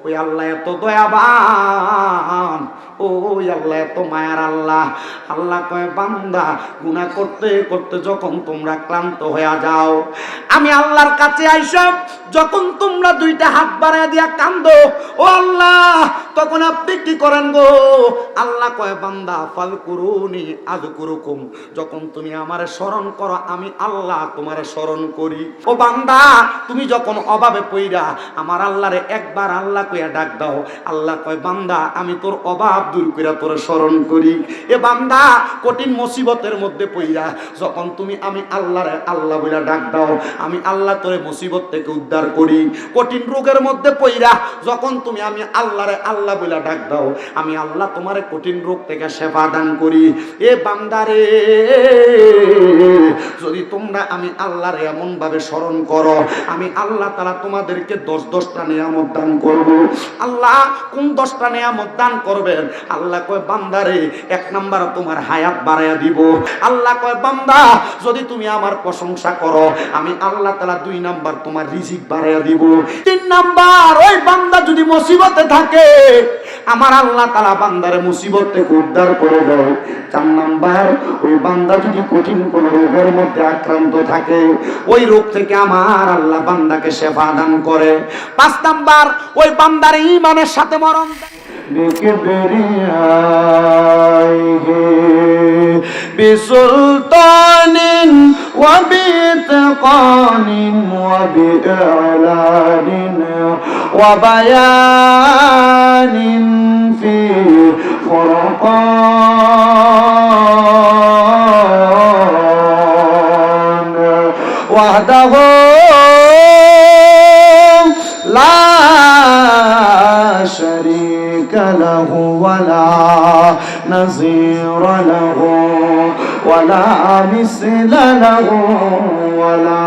ওই আল্লাহ এত দয়াবান, ওই আল্লাহ এত মায়ার আল্লাহ। আল্লাহ কয় বান্দা গুনাহ করতে করতে যখন তোমরা ক্লান্ত হয়ে যাও, আমি আল্লাহর কাছে আইসা যখন তোমরা দুইটা হাত বাড়ায় দিয়া কান্দো, ও আল্লাহ তখন আপনি কি করেন গো? আল্লাহ কয় বান্দা ফালকুরুনি আযকুরুকুম, যখন তুমি আমারে স্মরণ করো আমি আল্লাহ তোমারে স্মরণ করি। ও বান্দা তুমি যখন অভাবে পইরা আমার আল্লাহরে একবার আল্লাহ কইয়া ডাক দাও, আল্লাহ কয় বান্দা আমি তোর অভাব দূর কইরা তোরে স্মরণ করি। এ বান্দা কঠিন মুসিবতের মধ্যে পইরা যখন তুমি আমি আল্লাহরে আল্লাহ বইলা ডাক দাও, আমি আল্লাহ তোরে মুসিবত থেকে উদ্ধার করি। কঠিন রোগের মধ্যে পইরা যখন তুমি আমি আল্লাহরে আল্লাহ বইলা ডাক দাও, আমি আল্লাহ তোমারে কঠিন রোগ থেকে সেবা দান করি। এ বান্দারে যদি তোমরা আমি আল্লাহরে এমন ভাবে স্মরণ করো, আমি আল্লাহ তাআলা তোমাদেরকে 10টা নিয়ামত দান করব। আল্লাহ কোন 10টা নিয়ামত দান করবেন? আল্লাহ কয় বান্দারে 1 নাম্বার তোমার হায়াত বাড়ায়া দিব। আল্লাহ কয় বান্দা যদি তুমি আমার প্রশংসা করো, আমি আল্লাহ তাআলা 2 নাম্বার তোমার রিজিক বাড়ায়া দিব। 3 নাম্বার ওই বান্দা যদি মুসিবতে থাকে, আমার আল্লাহ তাআলা বান্দারে মুসিবত থেকে উদ্ধার করে দেয়। 4 নাম্বার ওই বান্দা যদি কঠিন কোন রোগের মধ্যে আক্রান্ত থাকে, ওই রোগ থেকে আমার আল্লাহ বান্দাকে সেবা দান করে। 5 নাম্বার ওই বান্দার ঈমানের সাথে মরণ বিসুলতানিন ওয়া বিতকানিন ওয়া বিআলানিন ওয়া বায়ানিন ফি ফুরকান ওয়াহদাহু লা শারীকা লাহু ওয়ালা নাযীরা লাহু ওয়ালা মিসলা লাহু ওয়ালা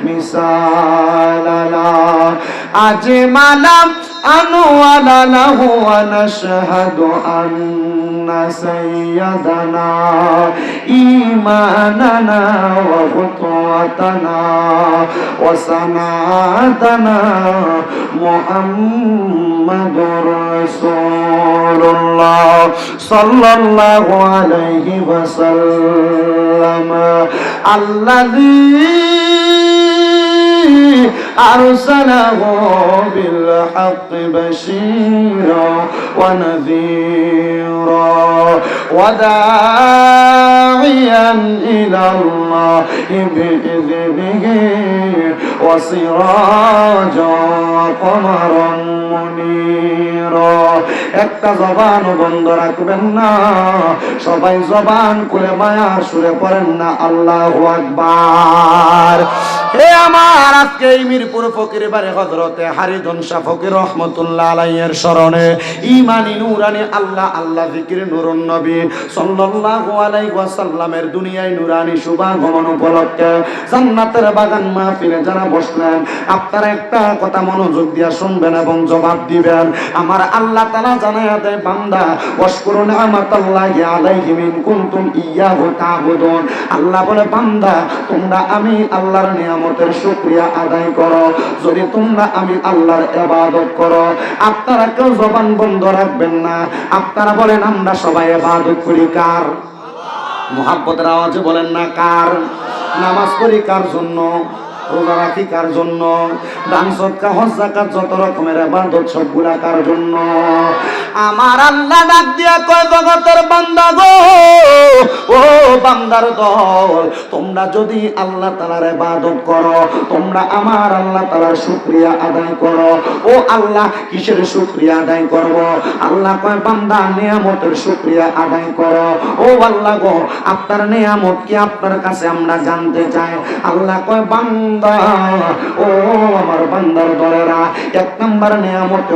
মিসালা লাহু আজমালাম আনওয়ালা লাহু ওয়া নাশহাদু আন্না সাইয়্যিদানা ঈমানানা ওয়া খুতওয়াতানা ওয়া সানাতানা মুহাম্মাদুর রাসূলুল্লাহ সাল্লাল্লাহু আলাইহি ওয়াসাল্লাম আল্লাযী أرسله بالحق بشيرا ونذيرا وداعيا إلى الله بإذنه وسراجا وقمرا منيرا। একটা জবান বন্ধ রাখবেন না, সবাই জবান খুলে মায়ার সুরে পড়েন না আল্লাহু আকবার। হে আমার আজকে এই মিরপুর ফকির বাড়ি হযরতে হারিজন শাহ ফকির রহমাতুল্লাহ আলাইহির স্মরণে ঈমানি নুরানি আল্লাহ আল্লাহ জিকির নুরুন নবী সাল্লাল্লাহু আলাইহি ওয়াসাল্লামের দুনিয়ায় নুরানি শুভাগমন উপলক্ষে জান্নাতের বাগান মাহফিলে যারা বসলেন, আপনারা একটা কথা মনোযোগ দিয়ে শুনবেন এবং জবাব দিবেন। আমার আল্লাহ তাআলা জানায়া দেয় বান্দা ওয়াশকুরু নি'মাতাল্লাহি আলাইহিম ইন কুনতুম ইয়্যাহু তা'বুদুন। আল্লাহ বলে বান্দা তোমরা আমি আল্লাহর নিয়ামতের শুকরিয়া আদায় করো যদি তোমরা আমি আল্লাহর ইবাদত করো। আপনারা কেউ জবান বন্ধ রাখবেন না, আপনারা বলেন আমরা সবাই ইবাদত করি কার? মুহাব্বতের আওয়াজে বলেন না কার? নামাজ পড়ি কার জন্য? রোজা রাখি কার জন্য? দান সদকা হজ যাকাত যত রকমের ইবাদত সবগুলা কার জন্য? আমার আল্লাহ ডাক দিয়া কয় জগতের বান্দা গো, ও বান্দার দল, তোমরা যদি আল্লাহ তাআলার ইবাদত করো, তোমরা আমার আল্লাহ তাআলার শুকরিয়া আদায় করো। ও আল্লাহ কিসের শুকরিয়া আদায় করব? আল্লাহ কয় বান্দা নিয়ামতের শুকরিয়া আদায় করো। ও আল্লাহ গো আপনার নিয়ামত কি আপনার কাছে আমরা জানতে চাই। আল্লাহ কয় বান্দা ও আমার বান্দার দলেরা, 1 নাম্বার নিয়ামত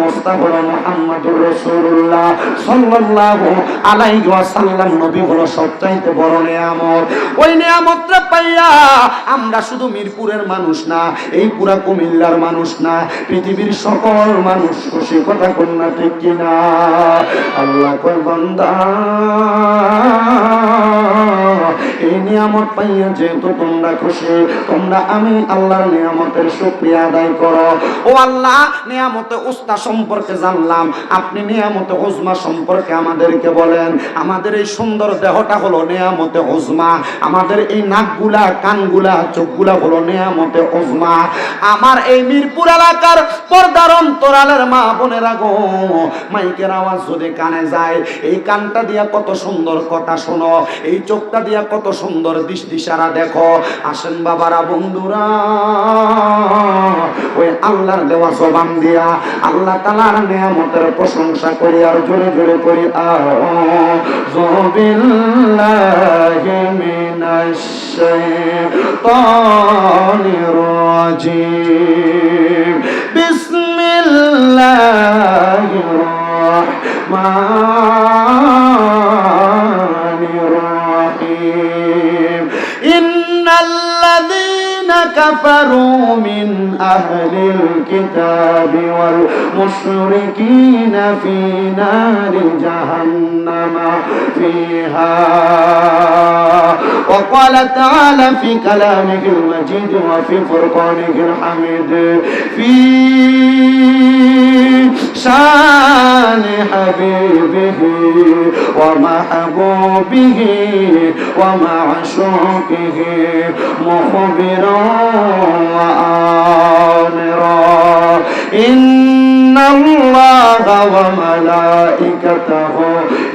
হলো মুহাম্মদুর রাসূলুল্লাহ সাল্লাল্লাহু আলাইহি ওয়াসাল্লাম নবী হলো সবচাইতে বড় নিয়ামত। ওই নিয়ামতটা পাইয়া আমরা শুধু মিরপুরের মানুষ না, এই পুরা কুমিল্লার মানুষ না, পৃথিবীর সকল মানুষ খুশি। কথা কোন না ঠিক কিনা? আল্লাহ কয় বান্দা এই নিয়ামত পাইয়া যেহেতু তোমরা খুশি, তোমরা আমি আল্লাহর নিয়ামতের শুকরিয়া আদায় করো। ও আল্লাহ, নিয়ামতে উস্তা সম্পর্কে জানলাম, আপনি নিয়ামতে উজমা সম্পর্কে আমাদেরকে বলেন। আমাদের এই সুন্দর দেহটা হলো নিয়ামতে উজমা, আমাদের এই নাকগুলা, কানগুলা, চোখগুলা হলো নিয়ামতে উজমা। আমার এই মিরপুর এলাকার পর্দার অন্তরালের মা বোনেরা গো, মাইকের আওয়াজ যদি কানে যায়, এই কানটা দিয়া কত সুন্দর কথা শোনো, এই চোখটা দিয়া কত সুন্দর দিশারা দেখো। আসেন বাবারা, বন্ধুরা, ওই আল্লাহর দেওয়া জবান দিয়া আল্লাহ তাআলার নিয়ামতের প্রশংসা করি আর জোরে জোরে করি আউযু বিল্লাহি মিনাশ শাইতানির রাজিম। বিসমিল্লাহির রাহমানির রাহিম। ইন্নাল্লাযীনা কাফারু মিন আহলিল কিতাবি ওয়াল মুশরিকিনা ফি নারি জাহান্নামা ফিহা। وقال تعالى في كلامه المجيد وفي فرقانه الحميد في شان حبيبه ومحبوبه ومعشوقه مخبرا وآمرا إن الله وملائكته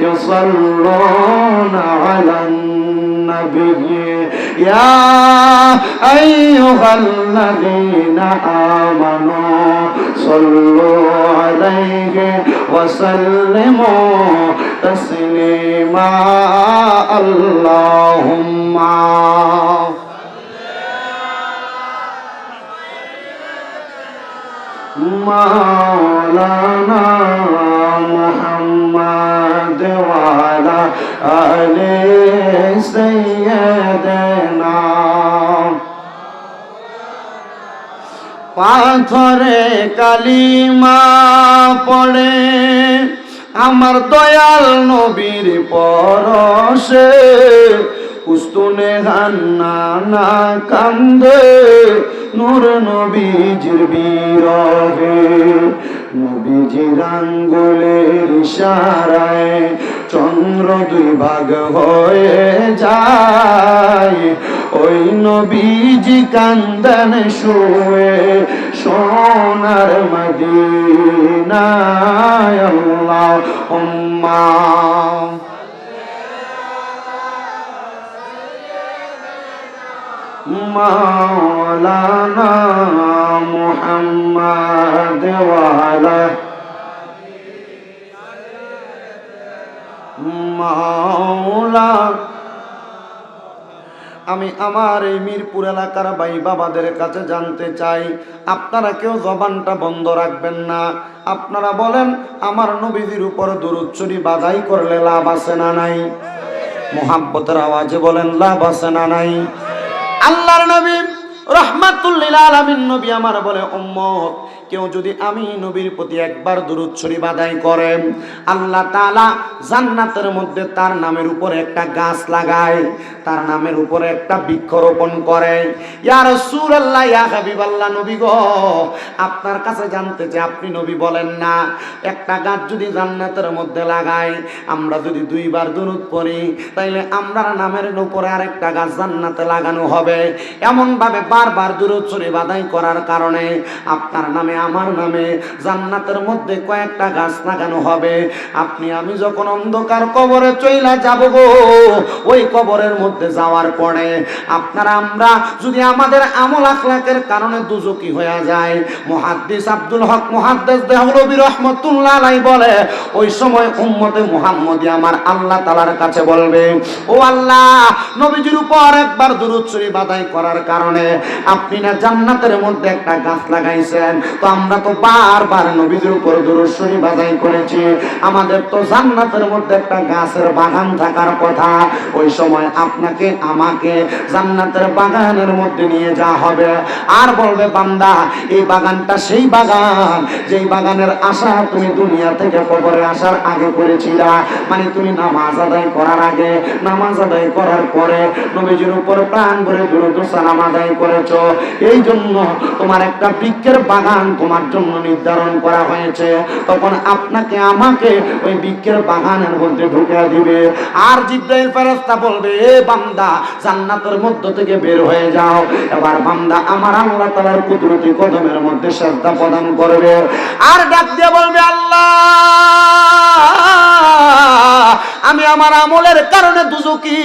يصلون على النبي يا أيها الذين آمنوا صلوا عليه وسلموا تسليما اللهم مولانا محمد وعلى آل سيدنا। পাথরে কালিমা পড়ে আমার দয়াল নবীর পরশে, উস্তুনে হান্নানা কান্দে নূর নবীজির বিরহে। নবীজির আঙ্গুলের ইশারায় চন্দ্র দুই ভাগ হয়ে যায়, ওই নবীজি কান্দেন শুয়ে সোনার মদিনায়। আল্লাহুম্মা مولانا محمد وعلى مولا। আমি আমার এই মিরপুর এলাকার ভাই বাবাদের কাছে জানতে চাই, আপনারা কেউ জবানটা বন্ধ রাখবেন না। আপনারা বলেন, আমার নবীজির উপর দরুদ শরীফ আদায় করলে লাভ আছে না নাই? মুহাব্বতের আওয়াজে বলেন, লাভ আছে না নাই? আল্লাহর নবী রাহমাতুল লিল আলামিন নবী আমার বলে, উম্মত, কেউ যদি আমি নবীর প্রতি একবার দরুদ শরীফ আদায় করে, আল্লাহ তাআলা জান্নাতের মধ্যে তার নামের উপরে একটা গাছ লাগায়, তার নামের উপরে একটা বৃক্ষরোপণ করে। ইয়া রাসূলুল্লাহ, ইয়া হাবিবাল্লাহ, নবী গো, আপনার কাছে জানতে চাই, আপনি নবী বলেন না, একটা গাছ যদি জান্নাতের মধ্যে লাগায়, আমরা যদি দুইবার দরুদ পড়ি, তাইলে আমরার নামের উপরে আরেকটা গাছ জান্নাতে লাগানো হবে। এমন ভাবে বারবার দরুদ শরীফ আদায় করার কারণে আপনার নামে, আমার নামে জান্নাতের মধ্যে কয়েকটা গাছ লাগানো হবে। আপনি আমি যখন অন্ধকার কবরে চইলা যাব গো, ওই কবরের মধ্যে যাওয়ার পরে আপনারা আমরা যদি আমাদের আমল আখলাকের কারণে দুজকি হয়ে যায়, মুহাদ্দিস আব্দুল হক মুহাদ্দিস দেহলভী রাহমাতুল্লাহ আলাইহি বলে, ওই সময় উম্মতে মুহাম্মদী আমার আল্লাহ তাআলার কাছে বলবে, ও আল্লাহ, নবীজির উপর একবার দরুদ শরীফ আদায় করার কারণে আপনি না জান্নাতের মধ্যে একটা গাছ লাগাইছেন, তো আমরা তো বারবার নবীর উপর দুরূদ শরীফ আদায় করেছি। আমাদের তো জান্নাতের মধ্যে একটা গাছের বাগান থাকার কথা। ওই সময় আপনাকে আমাকে জান্নাতের বাগানের মধ্যে নিয়ে যাওয়া হবে, আর বলবে বান্দা এই বাগানটা সেই বাগান যেই বাগানের আশা তুমি দুনিয়া থেকে কবরে আসার আগে করেছিলা। মানে তুমি নামাজ আদায় করার আগে, নামাজ আদায় করার পরে নবীজির উপর প্রাণ ভরে দুরূদ ও সালাম আদায় করেছো। এই জন্য তোমার একটা বৃক্ষের বাগান তোমার জন্য নির্ধারণ করা হয়েছে। তখন আপনাকে আমাকে ওই বৃক্ষের বাগানের মধ্যে ঢুকিয়ে দিবে, আর জিবরাইল ফেরেশতা বলবে এ বান্দা জান্নাতের মধ্য থেকে বের হয়ে যাও। এবার বান্দা আমার আল্লাহ তাআলার কুদরতি কদমের মধ্যে সেজদা প্রদান করবে, আর ডাক দিয়ে বলবে আল্লাহ আমি আমার আমলের কারণে দুজকি,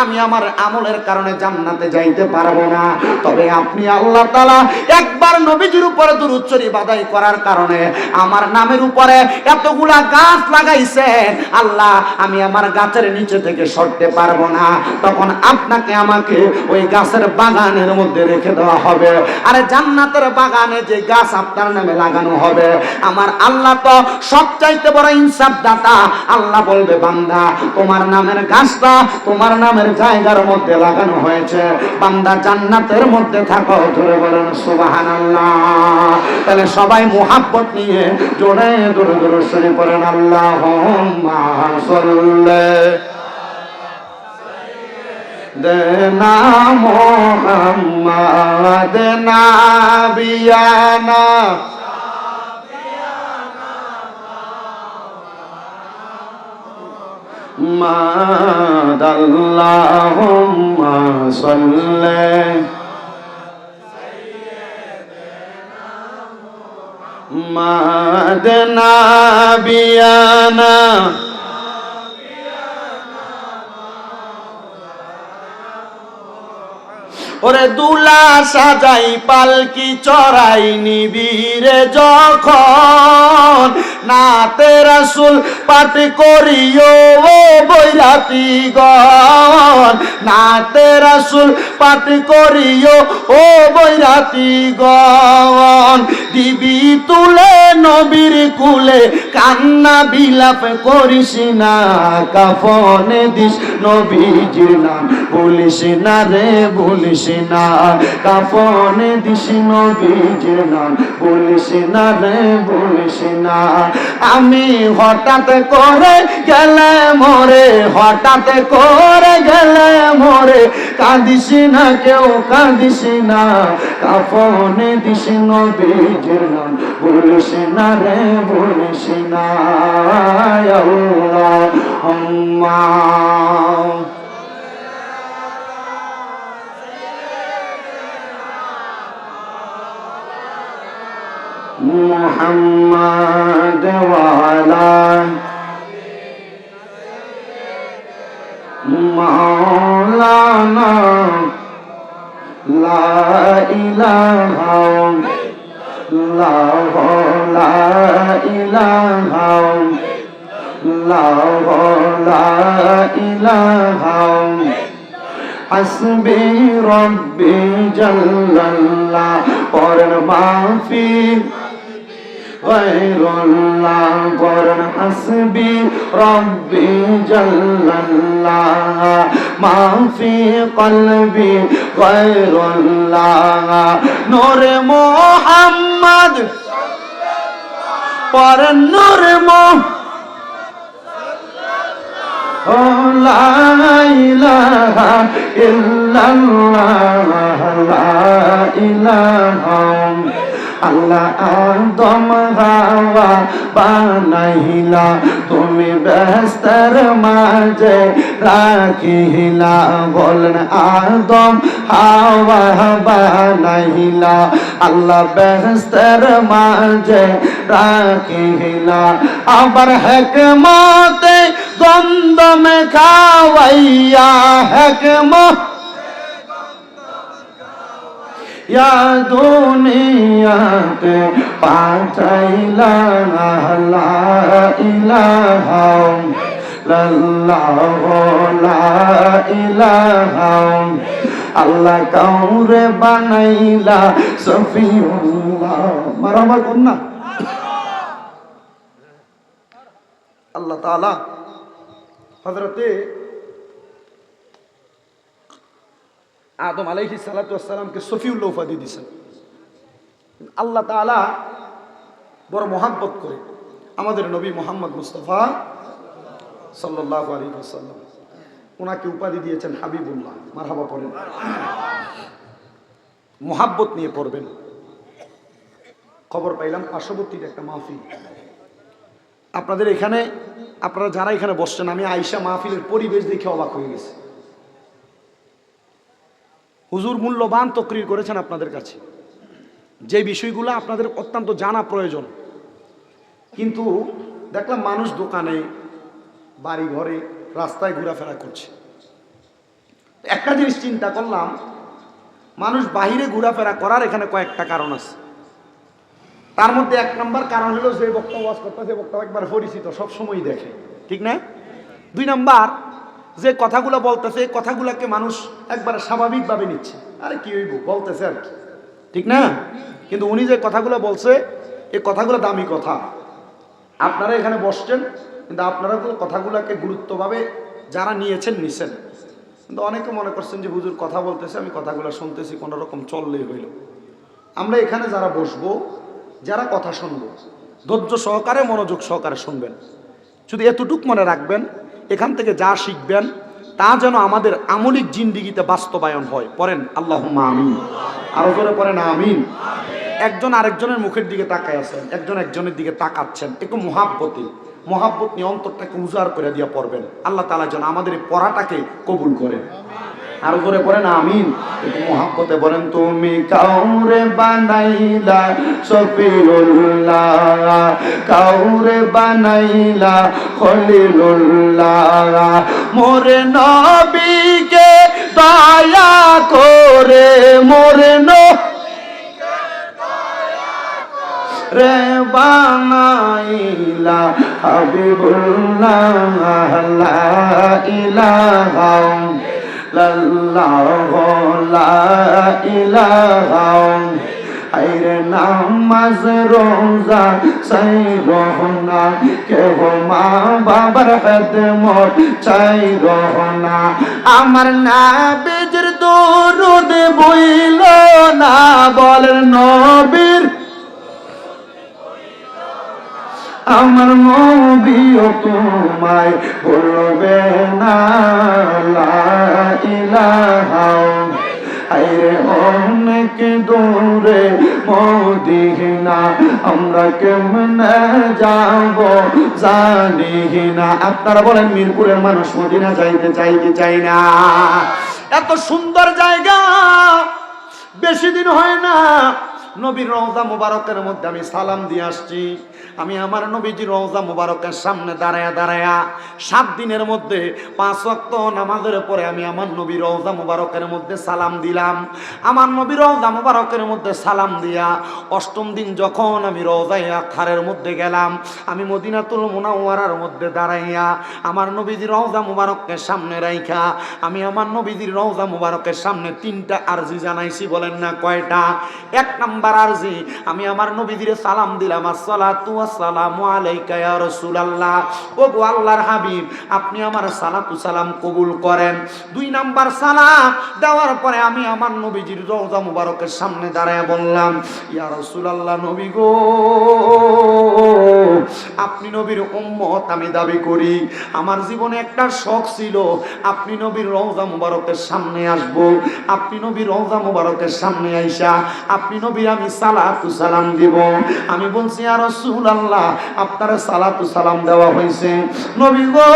আমি আমার আমলের কারণে জান্নাতে যাইতে পারবো না। তবে আপনি আল্লাহ তাআলা একবার নবীজির উপরে দুরূদ শরীফ আদায় করার কারণে আমার নামের উপরে এতগুলা গাছ লাগাইছেন, আল্লাহ আমি আমার গাছের নিচে থেকে সরতে পারবো না। তখন আপনাকে আমাকে ওই গাছের বাগানের মধ্যে রেখে দেওয়া হবে। আরে জান্নাতের বাগানে যে গাছ আপনার নামে লাগানো হবে, আমার আল্লাহ তো সবচাইতে বড় ইনসাফ দাতা। আল্লাহ বলবে বান্দা তোমার নামের গাছটা তোমার নামের জায়গার মধ্যে লাগানো হয়েছে, বান্দা জান্নাতের মধ্যে থাকো। ধরে বলেন সুবহানাল্লাহ। তাহলে সবাই মুহাব্বত নিয়ে জোরে দুরূদ শরীফ পড়েন আল্লাহুম্মা সাল্লি দেনা মুহাম্মাদ নাবিয়ানা আল্লাহুম্মা সাল্লি মুহাম্মাদ নাবিয়ানা ওরে দুলা সাজাই পালকি চড়াই নিবিরে যখন নাতে রাসূল পাঠ করিও ও বৈরাতি গণ, নাতে রাসূল পাঠ করিও ও বৈরাতি গণ। দিবি তুলে নবীর কুলে কান্না বিলাপ করিস না, কাফনে দিস নবীজির নাম বলিস না রে বলিস না, কাফনে দিস নবীজির নাম বলিস না রে বলিস না। আমি হঠাৎ করে গেলে মরে, হঠাৎ করে গেলে মরে, কাঁদিস না কেউ কাঁদিস না, কাফনে দিস নবীজির নাম বলিস না রে বলিস না। আল্লাহুম্মা মুহাম্মাদ ওয়ালা মাওলানা লা ইলাহা ইল্লাল্লাহ লা ইলাহা ইল্লাল্লাহ লা ইলাহা হাসবি রব্বি জাল্লাল্লাহ পড়েন মাফি গায়রুল্লাহ পড়েন হাসবি রব্বি জাল্লাল্লাহ মাফি কলবি গায়রুল্লাহ। নূরে মুহাম্মদ পড়েন নূরে মুহাম্মদ লা ইলাহা ইল্লাল্লাহ লা ইলাহা আল্লাহ আদম হাওয়া বানাইলা তুমি বেহেশতের মাঝে রাখিলা, বলেন আদম হাওয়া বানাইলা আল্লাহ বেহেশতের মাঝে রাখিলা। আবার হিকমতে গন্ধ মে খাওয়াইয়া হিকমত ইয়া দুনিয়াতে পাঠাইলা লা ইলাহা ইল্লাল্লাহ লা ইলাহা আল্লাহ কাউরে বানাইলা সফিউল্লাহ। মারহাবা কোন না? আল্লাহ তাআলা হযরতে আদম আলাইহিস সালাতু ওয়াস সালামকে সফিউল্লাহ উপাধি দিয়েছেন। আল্লাহ তাআলা বড় মহব্বত করে আমাদের নবী মুহাম্মদ মুস্তাফা সাল্লাল্লাহু আলাইহি ওয়াসাল্লাম ওনাকে উপাধি দিয়েছেন হাবিবুল্লাহ। মারহাবা পড়েন, মহব্বত নিয়ে পড়বেন। খবর পাইলাম পার্শ্ববর্তীর একটা মাহফিল, আপনাদের এখানে, আপনারা যারা এখানে বসছেন, আমি আয়েশা মাহফিলের পরিবেশ দেখে অবাক হয়ে গেছি। হুজুর মূল্যবান তকরির করেছেন আপনাদের কাছে, যে বিষয়গুলো আপনাদের অত্যন্ত জানা প্রয়োজন। কিন্তু দেখলাম মানুষ দোকানে, বাড়ি ঘরে, রাস্তায় ঘোরাফেরা করছে। একটা জিনিস চিন্তা করলাম, মানুষ বাহিরে ঘোরাফেরা করার এখানে কয়েকটা কারণ আছে। তার মধ্যে এক নম্বর কারণ হলো যে বক্তা ওয়াজ করতেছে, বক্তা একবার পরিচিত, সবসময় দেখে, ঠিক না? দুই নাম্বার, যে কথাগুলো বলতেছে এই কথাগুলোকে মানুষ একবারে স্বাভাবিকভাবে নিচ্ছে, আরে কি হইব বলতেছে আর কি, ঠিক না? কিন্তু উনি যে কথাগুলো বলছে এই কথাগুলো দামি কথা। আপনারা এখানে বসছেন, কিন্তু আপনারা কথাগুলোকে গুরুত্বভাবে যারা নিয়েছেন নিছেন। কিন্তু অনেকে মনে করছেন যে হুজুর কথা বলতেছে, আমি কথাগুলো শুনতেছি, কোনো রকম চললেই হইল। আমরা এখানে যারা বসবো, যারা কথা শুনবো, ধৈর্য সহকারে মনোযোগ সহকারে শুনবেন। শুধু এতটুক মনে রাখবেন, এখান থেকে যা শিখবেন তা যেন আমাদের আমলিক জিন্দিগিতে বাস্তবায়ন হয়। পড়েন আল্লাহুম্মা আমিন, আরো জোরে পড়েন আমিন। একজন আরেকজনের মুখের দিকে তাকায় আছেন, একজন একজনের দিকে তাকাচ্ছেন, একটু মহাব্বত নিয়ে অন্তরটাকে উজাড় করে দিয়ে পড়বেন। আল্লাহ তাআলা যেন আমাদের এই পড়াটাকে কবুল করেন। আরো করে পড়েন আমিন। একটু মহাব্বতে বলেন, তুমি কাউরে বানাইলা সফিউল্লাহ, কাউরে বানাইলা খলিলুল্লাহ, মোরে নবীকে দয়া করে, মোরে রে বানাইলা হাবিবুল্লাহ, লা ইলাহা ইল্লাল্লাহু লা ইলাহা, আইরে নামাজ রোজা চাই রহনা, কেহ মা বাবার খেদমত চাই রহনা, আমার নবীর দরুদ বইল না, বলেন নবীর, আমার নবীও তোমায় বলবে না, লা ইলাহা, আইরে অনেক দূরে মদিনা, আমরা কেমনে যাব জানি না। আপনারা বলেন মিরপুরের মানুষ মদিনা যাইতে চাই কি চাই না? এত সুন্দর জায়গা, বেশি দিন হয় না নবীর রওজা মুবারকের মধ্যে আমি সালাম দিয়ে আসছি। আমি আমার নবীজির রওজা মুবারকের সামনে দাঁড়ায়া 7 দিনের মধ্যে 5 ওয়াক্ত নামাজের পরে আমি আমার নবীর রওজা মুবারকের মধ্যে সালাম দিলাম। আমার নবীর রওজা মুবারকের মধ্যে সালাম দিয়া 8ম দিন যখন আমি রওজায়ে আখারের মধ্যে গেলাম, আমি মদিনাতুল মুনাওয়ারার মধ্যে দাঁড়াইয়া আমার নবীজির রওজা মুবারককে সামনে রাইখা আমি আমার নবীজির রওজা মুবারকের সামনে 3টা আরজি জানাইছি। বলেন না কয়টা? 1 নাম্বার আরজি, আমি আমার নবীজির সালাম দিলাম, আসসালাতু ওয়াসসালামু আলাইকা ইয়া রাসূলুল্লাহ, ও গো আল্লাহর হাবিব, আপনি আমার সালাতু সালাম কবুল করেন। 2 নাম্বার সালাম দেওয়ার পরে আমি আমার নবীজির রওজা মুবারকের সামনে দাঁড়ায় বললাম, ইয়া রাসূলুল্লাহ, নবী গো, আপনি নবীর উম্মত আমি দাবি করি। আমার জীবনে একটা শখ ছিল, আপনি নবীর রওজা মুবারকের সামনে আসব, আপনি নবীর রওজা মুবারকের সামনে আইসা আপনি নবীর আমি সালাতু সালাম দিব। আমি বলছি, ইয়া রাসূলুল্লাহ, আপনার সালাতু সালাম দেওয়া হয়েছে নবী গো,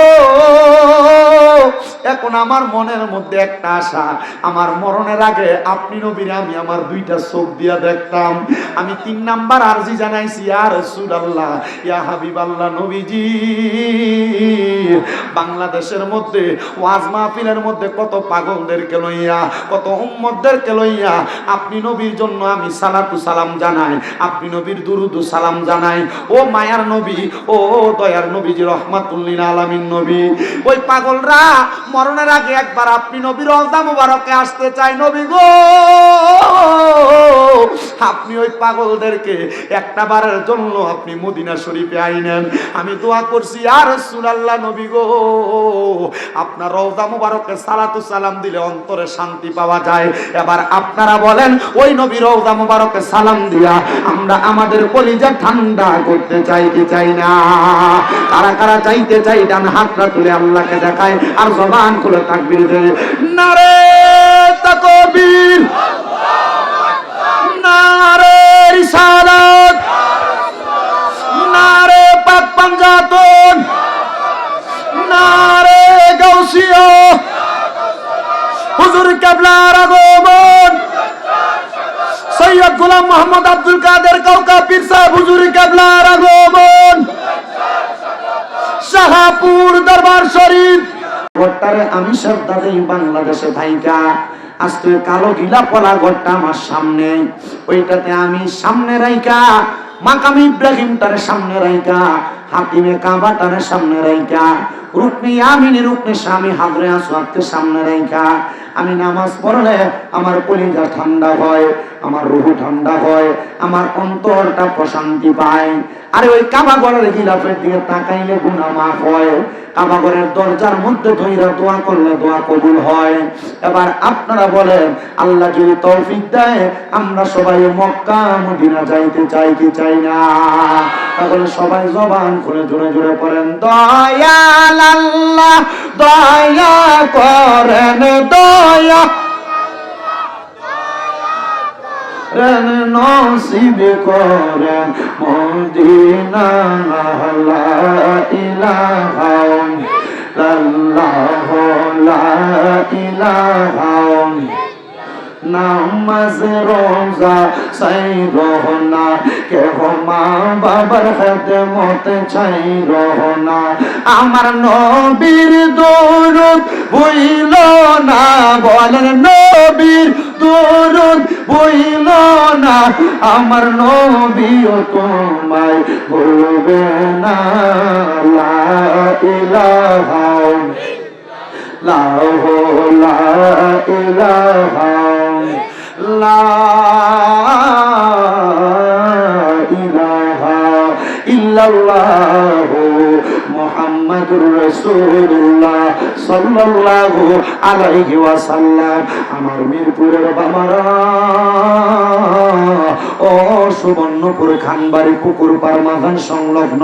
এখন আমার মনের মধ্যে একটা আশা, আমার মরণের আগে আপনি নবীর আমি আমার 2টা চোখ দিয়া দেখতাম। আমি 3 নাম্বার আরজি জানাইছি, ইয়া রাসূলুল্লাহ, ইয়া হাবিব হাবিব আল্লাহ নবীজি বাংলাদেশের মধ্যে ওয়াজ মাহফিলের মধ্যে কত পাগলদেরকে লইয়া, কত উম্মতদেরকে লইয়া আপনি নবীর জন্য আমি সালাতু সালাম জানাই, আপনি নবীর দুরুদ সালাম জানাই। ও মায়ার নবী, ও দয়ার নবীজি, রহমাতুল লিল আলামিন নবী। ওই পাগলরা মরণের আগে একবার আপনি নবীর রওজা মুবারকে আসতে চায়। নবী গো, আপনি ওই পাগলদেরকে একটা বারের জন্য আপনি মদিনা শরীফে আইনেন। আমি দোয়া করছি ইয়া রাসূলুল্লাহ, নবী গো, আপনার রওজা মুবারকে সালাতু সালাম দিলে অন্তরে শান্তি পাওয়া যায়। এবার আপনারা বলেন, ওই নবীর রওজা মুবারকে সালাম দিয়া আমরা আমাদের কলিজা ঠান্ডা করতে চাই কি চাই না? কারা কারা চাইতে চাই ডান হাতটা তুলে আল্লাহকে দেখায় আর জবান খুলে তাকবীর দেয়। নারে তাকবীর, নারে রিসালাত, নারে পাক পাঞ্জাতন, নারে গাউসিয়া, হুজুর কিবলার আগমন, সৈয়দ গোলাম মোহাম্মদ আব্দুল কাদের কাউকা পীর সাহেব হুজুর কিবলার আগমন, শাহপুর দরবার শরীফ। ঘরটারে আমি শ্রদ্ধা দেই বাংলাদেশে থাইকা। আজকে কালো গিলা পলা ঘরটা আমার সামনে, ওইটাতে আমি সামনে রাইকা মাকাম ইব্রাহিমটারে সামনে রাইকা, হাতিমে কাবাটারে সামনে রাইকা, রুকনি আমিনী রুকনি স্বামী হাজরে আসওয়াদকে সামনে রাইকা আমি নামাজ পড়লে আমার কলিজা ঠান্ডা হয়, আমার রূহ ঠান্ডা হয়, আমার অন্তরটা প্রশান্তি পায়। আরে ওই কাবাঘরের গিলাফের দিকে তাকাইলে গুনাহ মাফ হয়, কাবাঘরের দরজার মধ্যে ধইরা দোয়া করলে দোয়া কবুল হয়। এবার আপনারা বলেন, আল্লাহ যদি তৌফিক দেয় আমরা সবাই মক্কা মদিনা যাইতে চাই কি চাই না? তাহলে সবাই জবান খুলে জোরে জোরে পড়েন, দয়াল আল্লাহ দয়া করেন, দয়া নসিব করেন মদিনা, লা ইলাহা ইল্লাল্লাহ, লা ইলাহা নামাজ রোজা চাই রহনা, কেহ মা বাবার খেদমত চাই রহনা, আমার নবীর দরুদ ভুইল না, বলেন নবীর দরুদ ভুইল না, আমার নবীও তোমায় ভুলবে না, লা ইলাহা লা ইলাহা লা ইলাহা ইল্লাল্লাহু মুহাম্মাদুর রাসূলুল্লাহ সাল্লাল্লাহু আলাইহি ওয়াসাল্লাম। আমার মিরপুরের বাবারা, ও সুবর্ণপুর খানবাড়ি পুকুর পার মাজান সংলগ্ন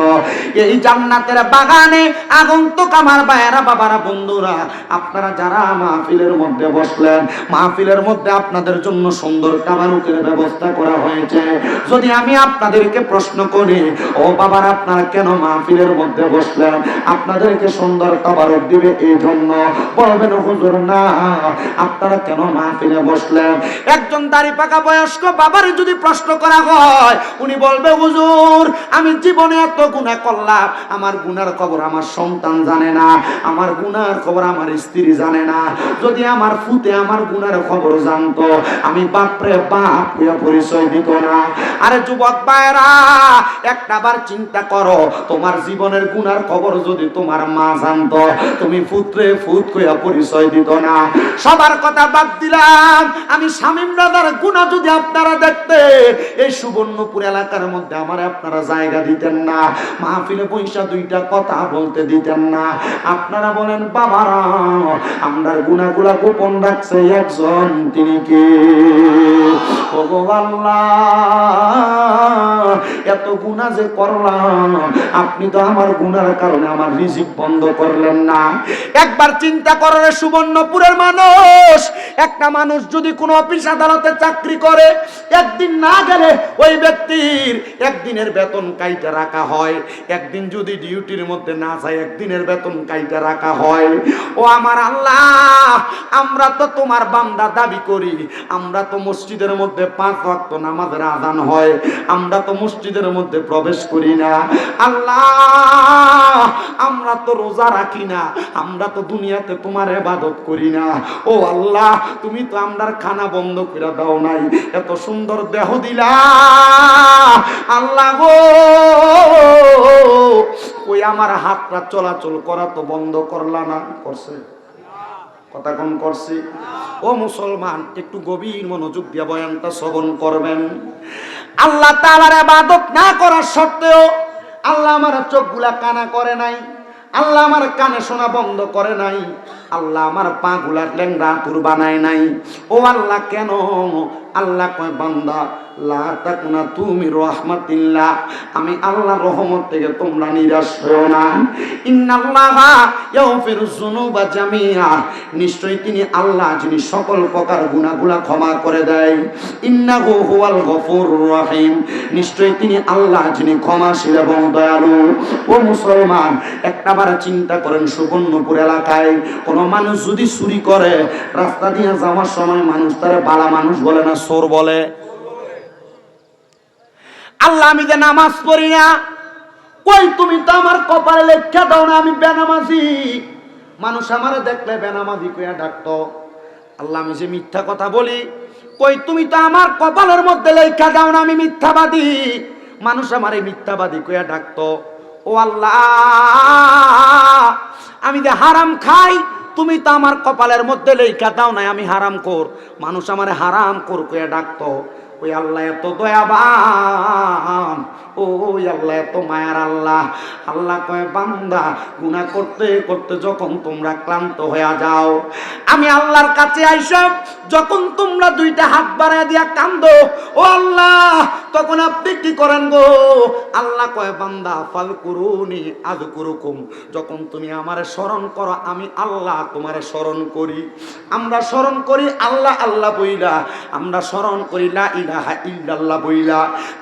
এই জান্নাতের বাগানে আগন্তুক আমার ভাইয়েরা, বাবারা, বন্ধুরা, আপনারা যারা মাহফিলের মধ্যে বসলেন, মাহফিলের মধ্যে আপনাদের জন্য সুন্দর তাবারুকের ব্যবস্থা করা হয়েছে। যদি আমি আপনাদেরকে প্রশ্ন করি, ও বাবারা, আপনারা কেন মাহফিলের মধ্যে বসলেন? আপনাদেরকে সুন্দর তাবারুক দিবে এই জন্য। বলবেন হুজুর না, আপনারা কেন মাহফিলে বসলেন? একজন দাড়ি পাকা বয়স্ক বাবার যদি প্রশ্ন করা হয়, উনি বলবে, হুজুর আমি জীবনে এত গুনাহ করলাম, আমার গুনার খবর আমার সন্তান জানে না, আমার গুনার খবর আমার স্ত্রী জানে না। যদি আমার ফুতে আমার গুনার খবর জানতো, আমি বাপরে বাপ পরিচয় দিত না। আরে যুবক ভাইরা, একটা বার চিন্তা করো, তোমার জীবনের গুনার খবর যদি তোমার মা জানতো, তুমি ফুতরে ফুত কইয়া পরিচয় দিত না। সবার কথা বাদ দিলাম, আমি শামীম রাজার গুনাহ যদি আপনারা দেখতে, এই সুবর্ণপুর এলাকার মধ্যে আমার আপনারা জায়গা দিতেন না, মাহফিলে পয়সা দুইটা কথা বলতে দিতেন না। আপনারা বলেন, বাবারা, আমরার গুনাহগুলা গোপন রাখছে একজন, তিনি কে? ওগো আল্লাহ, এত গুনাহ যে করলাম, আপনি তো আমার গুনার কারণে আমার রিজিক বন্ধ করলেন না? একবার চিন্তা করো রে সুবর্ণপুরের মানুষ, একটা মানুষ যদি কোনো অফিস আদালতে চাকরি করে, একদিন না গেলে ওই ব্যক্তির একদিনের বেতন কাইটা রাখা হয়। একদিন যদি ডিউটির মধ্যে না যায়, একদিনের বেতন কাইটা রাখা হয়। ও আমার আল্লাহ, আমরা তো তোমার বান্দা দাবি করি, আমরা তো মসজিদের মধ্যে 5 ওয়াক্ত নামাজের আযান হয়, আমরা তো মসজিদের মধ্যে প্রবেশ করি না। আল্লাহ, আমরা তো রোজা রাখি না, আমরা তো দুনিয়াতে তোমার ইবাদত করি না। ও আল্লাহ, তুমি তো আমরার খানা বন্ধ করে দাও নাই, এত সুন্দর দেহ দিলা। আল্লাহ গো, ওই আমার হাতটা চলাচল করা তো বন্ধ করলা না? করছে? কথা কোন করছি? ও মুসলমান, একটু গভীর মনোযোগ দিয়ে বয়ানটা শ্রবণ করবেন। আল্লাহ তাআলার ইবাদত না করার সত্ত্বেও আল্লাহ আমার চোখগুলা কানা করে নাই, আল্লাহ আমার কানে শোনা বন্ধ করে নাই, আল্লাহ আমার পা গুলা ল্যাংড়া তুর বানায় নাই। ও আল্লাহ, কেন? আল্লাহ কয়, বান্দা লা তাকুনা তুমি রাহমাতিল্লাহ, আমি আল্লাহর রহমত থেকে তোমরা নিরাশ হও না। ইন্নাল্লাহা ইয়াগফিরুয যুনুবা জামিআ, নিশ্চয়ই তিনি আল্লাহ যিনি সকল প্রকার গুনাহগুলা ক্ষমা করে দেয়। ইন্নাহু হুয়াল গফুরুর রহিম, নিশ্চয়ই তিনি আল্লাহ যিনি ক্ষমাশীল এবং দয়ালু। ও মুসলমান, একটাবার চিন্তা করেন, সুবর্ণপুর এলাকায় কোন মানুষ যদি চুরি করে, রাস্তা দিয়ে যাওয়ার সময় মানুষ তারে বালা মানুষ বলে না, চোর বলে? আল্লাহ, আমি যে নামাজ পড়ি না, কই তুমি তো আমার কপালে লেখা দাও না আমি বেনামাজি। মানুষ আমারে দেখলে বেনামাজি কইয়া ডাকতো। আল্লাহ, আমি যে মিথ্যা কথা বলি, কই তুমি তো আমার কপালের মধ্যে লেখা দাও না আমি মিথ্যাবাদী। মানুষ আমারে মিথ্যাবাদী কইয়া ডাকতো। ও আল্লাহ, আমি যে হারাম খাই, তুমি তো আমার কপালের মধ্যে লেখা দাও না আমি হারাম কর। মানুষ আমারে হারাম কর কইয়া ডাকতো। ওই আল্লাহ এত দয়াবান, ওই আল্লাহ এত মায়ার আল্লাহ। আল্লাহ কয়, বান্দা গুনাহ করতে করতে যখন তোমরা ক্লান্ত হয়ে যাও, আমি আল্লাহর কাছে আইসা যখন তোমরা দুইটা হাত বাড়ায় দিয়া কান্দো, ও আল্লাহ, তখন আপনি কি করেন গো? আল্লাহ কয়, বান্দা ফালকুরুনি আযকুরুকুম, যখন তুমি আমারে স্মরণ করো আমি আল্লাহ তোমারে স্মরণ করি। আমরা স্মরণ করি আল্লাহ আল্লাহ বইলা, আমরা স্মরণ করি লা ইলাহা ইল্লাল্লাহ বইলা,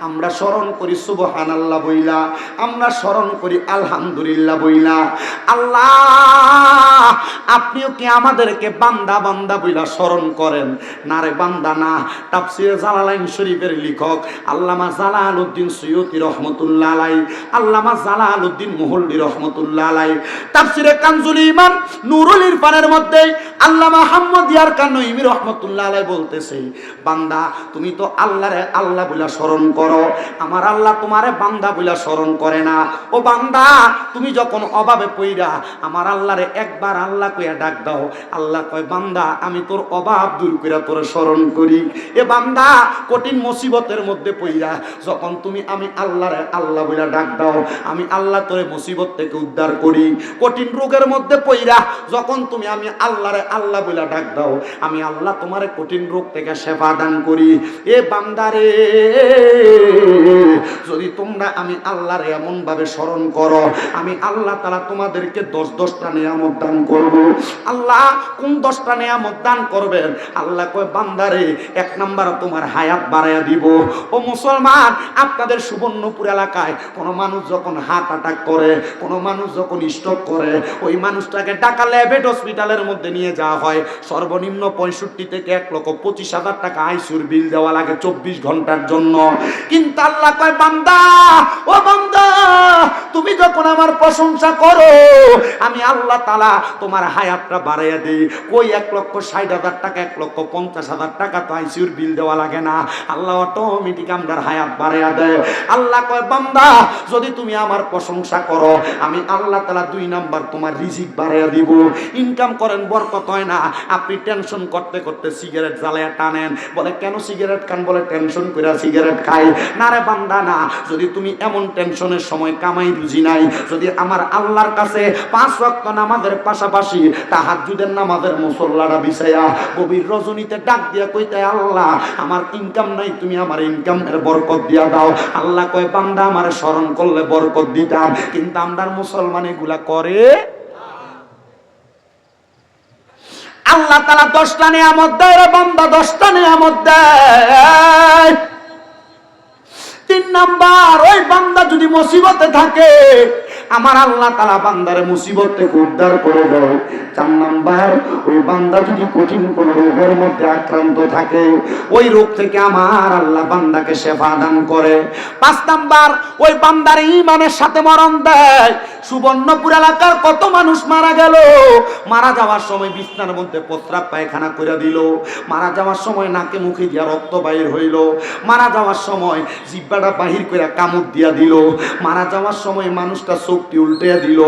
আমরা স্মরণ করি সুবহানাল্লাহ বইলা, আমরা স্মরণ করি আলহামদুলিল্লাহ বইলা। আল্লাহ, আপনিও কি আমাদেরকে বান্দা বান্দা বইলা স্মরণ করেন? না রে বান্দা না। তাফসীরে জালালাইন শরীফের লেখক আল্লামা জালালউদ্দিন সুয়ুতী রহমাতুল্লাহ আলাইহি, আল্লামা জালালউদ্দিন মুহল্লী রহমাতুল্লাহ আলাইহি তাফসীরে কানজুল ঈমান নূরুল ইরফানের মধ্যে আল্লামা মুহাম্মদ ইয়ারকান নঈমী রহমাতুল্লাহ আলাইহি বলতেছে, বান্দা তুমি তো আল্লাহরে আল্লাহ বইলা স্মরণ করো, আমার আল্লাহ তোমারে বান্দা বইলা স্মরণ করে না। ও বান্দা, তুমি যখন অভাবে পইরা আমার আল্লাহরে একবার আল্লাহ কইয়া ডাক দাও, আল্লাহ কয়, বান্দা আমি তোর অভাব দূর কইরা তোরে স্মরণ করি। এ বান্দা, কঠিন মুসিবতের মধ্যে পইরা যখন তুমি আমি আল্লাহরে আল্লাহ বইলা ডাক দাও, আমি আল্লাহ তোরে মুসিবত থেকে উদ্ধার করি। কঠিন রোগের মধ্যে পইরা যখন তুমি আমি আল্লাহরে আল্লাহ বইলা ডাক দাও, আমি আল্লাহ তোমারে কঠিন রোগ থেকে সেবা দান করি। এ বান্দারে, যদি তোমরা আমি আল্লাহরে এমন ভাবে স্মরণ করো, আমি আল্লাহ তাআলা তোমাদেরকে 10টা নিয়ামত দান করব। আল্লাহ কোন 10টা নিয়ামত দান করবেন? আল্লাহ কয়, বান্দারে 1 নাম্বার তোমার হায়াত বাড়ায়া দিব। ও মুসলমান, আপনাদের সুবর্ণপুর এলাকায় কোন মানুষ যখন হার্ট অ্যাটাক করে, কোন মানুষ যখন স্ট্রোক করে, ওই মানুষটাকে ঢাকা লেভেট হসপিটালের মধ্যে নিয়ে যাওয়া হয়। সর্বনিম্ন 65 থেকে 1,25,000 টাকা আইসিইউর বিল দেওয়া লাগে 24 ঘন্টার জন্য। কিন্তু আল্লাহ কয়, বান্দা, ও বান্দা, তুমি যখন আমার প্রশংসা করো, আমি আল্লাহ তাআলা তোমার হায়াতটা বাড়াইয়া দেই। কই 1,60,000 টাকা, 1,50,000 টাকা তো আইসিইউর বিল দেওয়া লাগে না, আল্লাহ অটোমেটিক আমার হায়াত বাড়াইয়া দেয়। আল্লাহ কয়, বান্দা, যদি তুমি আমার প্রশংসা করো, আমি আল্লাহ তাআলা 2 নাম্বার তোমার রিজিক বাড়াইয়া দিব। ইনকাম করেন, বরকত হয় না। আপনি টেনশন করতে করতে সিগারেট জ্বালায়া টানেন, বলে কেন সিগারেট খান বলে টেনশন করে সিগারেট খাই। না রে বান্দা না, যদি তুমি এমন টেনশনের সময় কামাই রুজি নাই, যদি আমার আল্লাহর কাছে 5 ওয়াক্ত নামাজের পাশাপাশি তাহাজ্জুদের নামাজের মুসল্লাটা বিছায়া গভীর রজনীতে ডাক দিয়া কইতে, আল্লাহ আমার ইনকাম নাই, তুমি আমার ইনকামের বরকত দিয়া দাও। আল্লাহ কয় বান্দা আমারে স্মরণ করলে বরকত দিতাম। কিন্তু আমরার মুসলমান এগুলা করে। আল্লাহ তাআলা 10টা নিয়ামত দেয় রে বান্দা, 10টা নিয়ামত দেয়। 3 নাম্বার, ওই বান্দা যদি মুসিবতে থাকে আমার আল্লাহ তাআলা বান্দারে মুসিবত থেকে উদ্ধার করে দেয়। 4 নাম্বার, ওই বান্দা যদি কঠিন কোন রোগের মধ্যে আক্রান্ত থাকে ওই রোগ থেকে আমার আল্লাহ বান্দাকে শেফা দান করে। 5 নাম্বার, ওই বান্দার ঈমানের সাথে মরণ দেয়। সুবর্ণপুর এলাকার কত মানুষ মারা গেল, মারা যাওয়ার সময় বিছনার মধ্যে প্রস্রাব পায়খানা করে দিল, মারা যাওয়ার সময় নাকে মুখে দিয়া রক্ত বাহির হইল, মারা যাওয়ার সময় জিহ্বাটা বাহির করে কামড় দিয়া দিল, মারা যাওয়ার সময় মানুষটা চোখটি উল্টে দিল।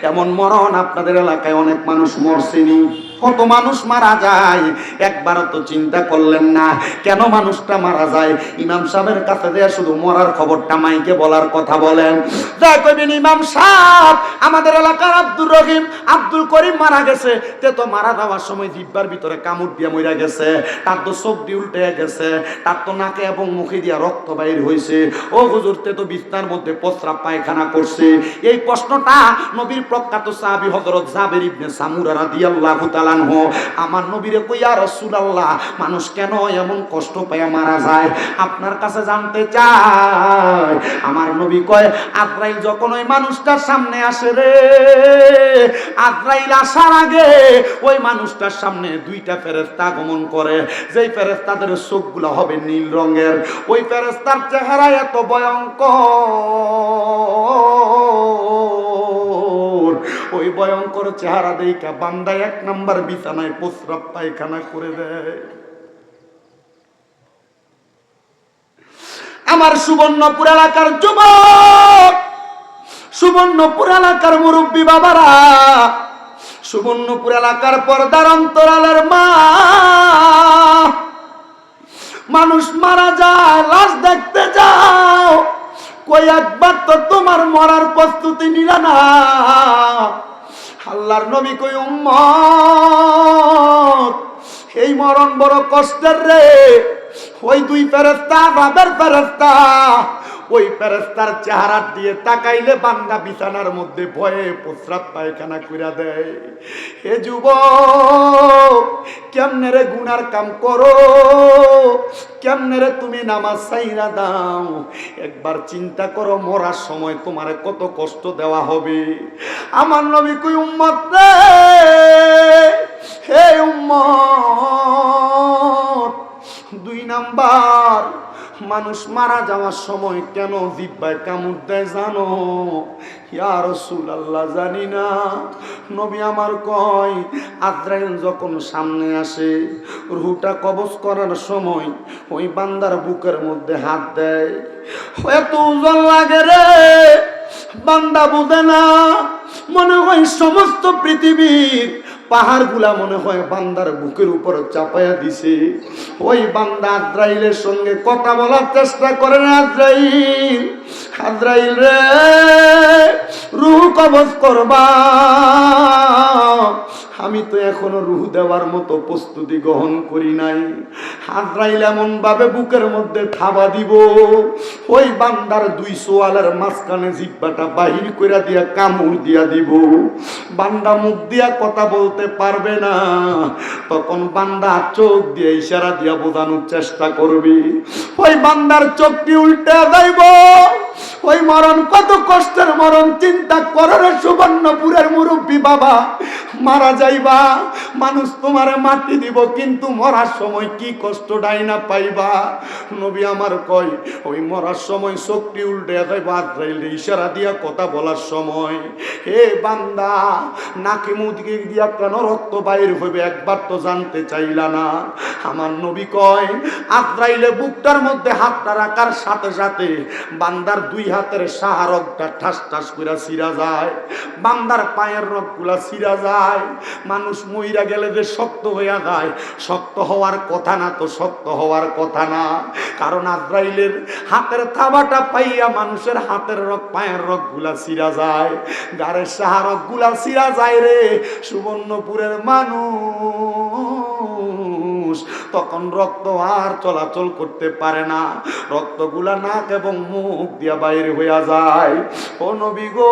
এমন মরণ আপনাদের এলাকায় অনেক মানুষ মরছেনি। কত মানুষ মারা যায় একবারও তো চিন্তা করলেন না কেন মানুষটা মারা যায়? ইমাম সাহেবের কাছে দেয়া শুধু মরার খবরটা মাইকে বলার কথা বলেন। যাই কইবেন ইমাম সাহেব আমাদের এলাকার আব্দুর রহিম আব্দুল করিম মারা গেছে, তে তো মারা যাওয়ার সময় জিহ্বার ভিতরে কামড় দিয়া মইরা গেছে, তার তো চোখ দিয়ে উল্টে গেছে, তার তো নাকে এবং মুখে দিয়া রক্ত বাইর হইছে। ও হুজুর, তে তো বিছনার মধ্যে প্রস্রাব পায়খানা করছে। এই প্রশ্নটা নবীর প্রখ্যাত সাহাবী হযরত জাবের ইবনে সামুরা রাদিয়াল্লাহু তাআলা আমার নবীরে কই, ইয়া রাসূলুল্লাহ মানুষ কেন এমন কষ্ট পায় মারা যায় আপনার কাছে জানতে চাই। আমার নবী কয়, আজরাইল যখন ওই মানুষটার সামনে আসে রে, আজরাইল আসার আগে ওই মানুষটার সামনে 2টা ফেরেশতা আগমন করে। যেই ফেরেশতাদের চোখগুলো হবে নীল রঙের, ওই ফেরেশতার চেহারা এত ভয়ঙ্কর, ওই ভয়ঙ্কর চেহারা দেখা বান্দা 1 নাম্বার বিছানায় প্রস্রাব পায়খানা করে দেয়। আমার সুবর্ণপুর এলাকার যুবক, সুবর্ণপুর এলাকার মুরব্বী বাবারা, সুবর্ণপুর এলাকার পর্দার অন্তরালের মা, মানুষ মারা যায় লাশ দেখতে যাও, কই একবার তো তোমার মরার প্রস্তুতি নিলা না? আল্লাহর নবী কই, উম্মত এই মরণ বড় কষ্টের রে। ওই 2 ফেরেশতা বাবের ফেরেশতা, ওই ফেরেশতার চেহারা দিয়ে তাকাইলে বান্দা বিছানার মধ্যে ভয়ে প্রস্রাব পায়খানা কইরা দেয়। হে যুবক, কেমনে রে গুনার কাম করো, কেমনে রে তুমি নামাজ ছাইরা দাও? একবার চিন্তা করো মরার সময় তোমারে কত কষ্ট দেওয়া হবে। আমার নবী কই, উম্মত রে, হে উম্মত, 2 নাম্বার, মানুষ মারা যাওয়ার সময় কেন জিহ্বায় কামড় দেয় জানো? ইয়া রাসূলুল্লাহ জানি না। নবী আমার কয়, আজরাইল যখন সামনে আসে রূহটা কবজ করার সময় ওই বান্দার বুকের মধ্যে হাত দেয়, এত ওজন লাগে রে বান্দা বুঝে না, মনে হয় সমস্ত পৃথিবীর পাহাড়গুলা মনে হয় বান্দার বুকের উপর চাপায়া দিছে। ওই বান্দা আজরাইলের সঙ্গে কথা বলার চেষ্টা করে, আজরাইল, আজরাইল রে, রূহ কবজ করবা, আমি তো এখনো রূহ দেওয়ার মতো প্রস্তুতি গ্রহণ করি নাই। আজরাইল এমন ভাবে বুকের মধ্যে থাবা দিব, ওই বান্দার 2 সোয়ালের মাঝখানে জিহ্বাটা বাহির কইরা দিয়া কামড় দিয়া দিব, বান্দা মুখ দিয়া কথা বলতে পারবে না। তখন বান্দা চোখ দিয়ে ইশারা দিয়া বোঝানোর চেষ্টা করবি, ওই বান্দার চোখটি উল্টে যাইব। ওই মরণ কত কষ্টের মরণ চিন্তা করো রে সুবর্ণপুরের মুরব্বী বাবা। মারা যাইবা, মানুষ তোমারে মাটি দিব, কিন্তু মরার সময় কি কষ্টটাই না পাইবা। নবী আমার কয়, ওই মরার সময় চোখটি উল্টে যাইবা, আজরাইল ইশারা দিয়া কথা বলার সময়, হে বান্দা নাকে মুদিকে দিয়া কেন রক্ত বাইর হইবে একবার তো জানতে চাইলা না? আমার নবী কয়, আজরাইলে বুকটার মধ্যে হাতটা রাখার সাথে সাথে বান্দার দুই হাতের শাহরগটা ঠাস ঠাস করে ছিঁড়া যায়, বান্দার পায়ের রগগুলা ছিঁড়া যায়। মানুষ মইরা গেলে যে শক্ত হইয়া যায়, শক্ত হওয়ার কথা না, তো শক্ত হওয়ার কথা না। কারণ আজরাইলের হাতের থাবাটা পাইয়া মানুষের হাতের রগ পায়ের রগগুলা ছিঁড়া যায়, গাড়ের শাহরগগুলা ছিঁড়া যায় রে। সুবর্ণপুরের মানুষ তখন রক্ত আর চলাচল করতে পারে না, রক্তগুলা নাক এবং মুখ দিয়া বাইরে হইয়া যায়। ও নবী গো,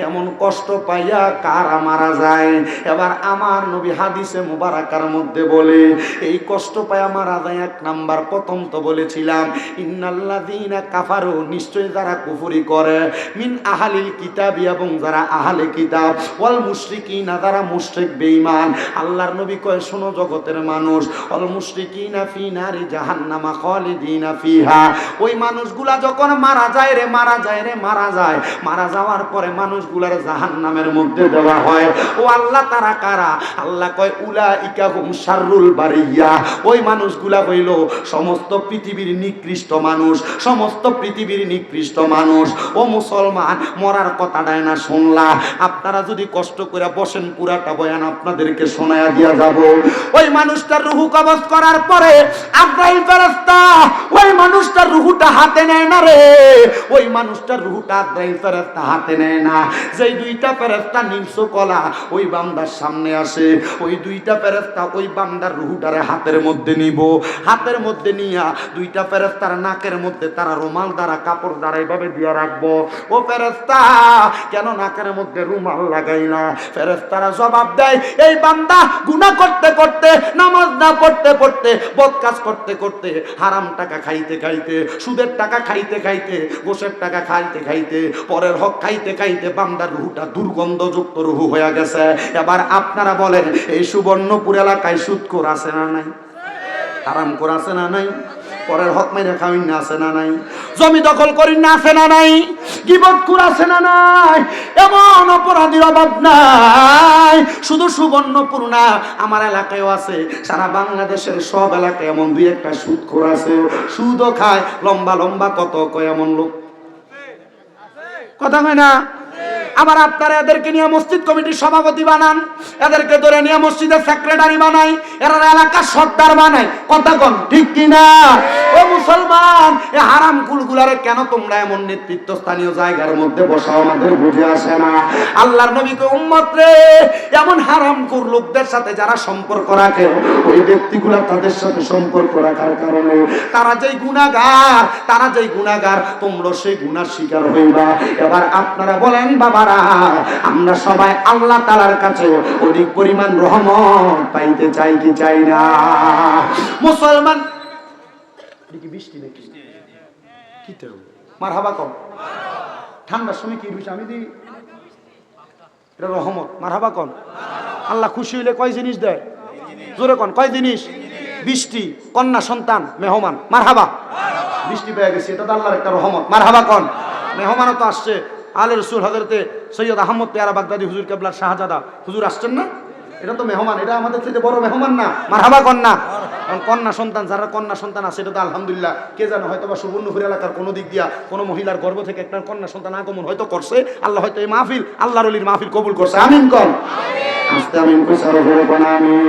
এমন কষ্ট পাইয়া কারা মারা যায়? এবার আমার নবী হাদিসে মুবারাকার মধ্যে বলে, এই কষ্ট পাইয়া মারা যায় এক নাম্বার, প্রথম তো বলেছিলাম ইন্নাল্লাযীনা কাফারু, নিশ্চয় যারা কুফরি করে, মিন আহলিল কিতাব, এবং যারা আহলে কিতাব, ওয়াল মুশরিকিনা, যারা মুশরিক বেঈমান। আল্লাহর নবী কয়, শোনো জগতের মানুষ, ওয়াল মুশরিকিনা ফি নারি জাহান্নামা খালিদিনা ফিহা। ওই মানুষগুলা যখন মারা যায় রে, মারা যায় রে, মারা যায়, মারা যাওয়ার পরে মানুষগুলার জাহান্নামের মধ্যে দেওয়া হয়। ও আল্লাহ, তারা কারা? আল্লাহ কয়, উলাইকা হুম শাররুল বারিয়া। ওই মানুষগুলা হইল সমস্ত পৃথিবীর নিকৃষ্ট মানুষ, সমস্ত পৃথিবীর নিকৃষ্ট মানুষ। ও মুসলমান, মরার কথাটাই না শুনলা? আপনারা যদি কষ্ট করে বসেন, পুরাটা বয়ান আপনাদেরকে শোনায়া দিয়া যাব। ওই মানুষটার রুহু কবজ করার পরে আজরাইল ফেরেশতা ওই মানুষটার রুহুটা হাতে নেয় না রে, ওই মানুষটার রুহুটা আজরাইল ফেরেশতা হাতে নেয় না। যেই দুইটা ফেরেশতা নিমসো কলা ওই বান্দার সামনে আসে, ওই দুইটা ফেরেশতা ওই বান্দার রুহুটারে হাতের মধ্যে নিব, হাতের মধ্যে নিয়া দুইটা ফেরেশতার নাকের মধ্যে তারা রুমাল দ্বারা, কাপড় দ্বারা এইভাবে দিয়া রাখবো। ও ফেরেশতা, কেন নাকের মধ্যে রুমাল লাগাই না? ফেরেশতারা জবাব দেয়, এই বান্দা গুনাহ করতে করতে, নামাজ না পড়তে পড়তে, বদ কাজ করতে করতে, হারাম টাকা খাইতে খাইতে, সুদের টাকা খাইতে খাইতে, গোশের টাকা খাইতে খাইতে, পরের হক খাইতে খাইতে বান্দার রুহুটা দুর্গন্ধযুক্ত রুহু হয়ে গেছে। এবার আপনারা বলেন, এই সুবর্ণপুর এলাকায় সুদখোর আছে না নাই? হারামখোর আছে না নাই? পরের হক মাইরা খাওয়াই না আছে না নাই? জমি দখল করি না আছে না নাই? গীবতখোর আছে না নাই? এমন অপরাধীর অভাব নাই। শুধু সুবর্ণপুর না, আমার এলাকায়ও আছে, সারা বাংলাদেশের সব এলাকায় এমন দুই একটা সুদখোর আছে, সুদও খায়, লম্বা লম্বা কত কয় এমন লোক, কথা কয় না? আবার আপনারা এদেরকে নিয়ে মসজিদ কমিটির সভাপতি বানান, এদেরকে ধরে নিয়ে মসজিদের সেক্রেটারি বানাই, এরা এলাকার সর্দার বানাই, কথা কোন ঠিক কিনা? ও মুসলমান, এই হারাম কুলগুলারে কেন তোমরা এমন নেতৃত্ব স্থানীয় জায়গার মধ্যে বসাও? আমাদের বুঝে আসে না। আল্লাহর নবীকে উম্মত রে, এমন হারামখোর লোকদের সাথে যারা সম্পর্ক রাখে, ওই ব্যক্তিগুলা তাদের সাথে সম্পর্ক রাখার কারণে তারা যেই গুনাহগার, তারা যেই গুনাহগার, তোমরা সেই গুনার শিকার হইবা। এবার আপনারা বলেন বাবারা, আমরা সবাই আল্লাহ তাআলার কাছে অধিক পরিমাণ রহমত পাইতে চাই কি চাই না? মুসলমান, কি বৃষ্টি নাকি? কি তো মারহাবা কম, ঠান্ডার সময় কি বিষয় আমি দিই, এটা রহমত। মারহাবা কন। আল্লাহ খুশি হইলে কয় জিনিস দেয়? জোরে কন, কয় জিনিস? বৃষ্টি, কন্যা সন্তান, মেহমান। মারহাবা, বৃষ্টি পেয়ে গেছে, এটা তো আল্লাহর একটা রহমত। মারহাবা কন। মেহমানও তো আসছে, আলে রসুল হযরতে সৈয়দ আহমদ পেয়ারা বাগদাদি হুজুর কেবলার শাহজাদা হুজুর আসছেন না? এটা তো মেহমান, এটা আমাদের থেকে বড় মেহমান না? মারহাবা কন্যা। কন্যা সন্তান, যারা কন্যা সন্তান আছে, এটা তো আলহামদুলিল্লাহ। কে জানো, হয়তো বা সুবর্ণপুর এলাকার কোনো দিক দিয়া কোনো মহিলার গর্ভ থেকে একটা কন্যা সন্তান আগমন হয়তো করছে, আল্লাহ হয়তো এই মাহফিল, আল্লাহর ওলির মাহফিল কবুল করছে। আমিন কন। আস্তে আমিন কইছে, আরো বড় কোন আমিন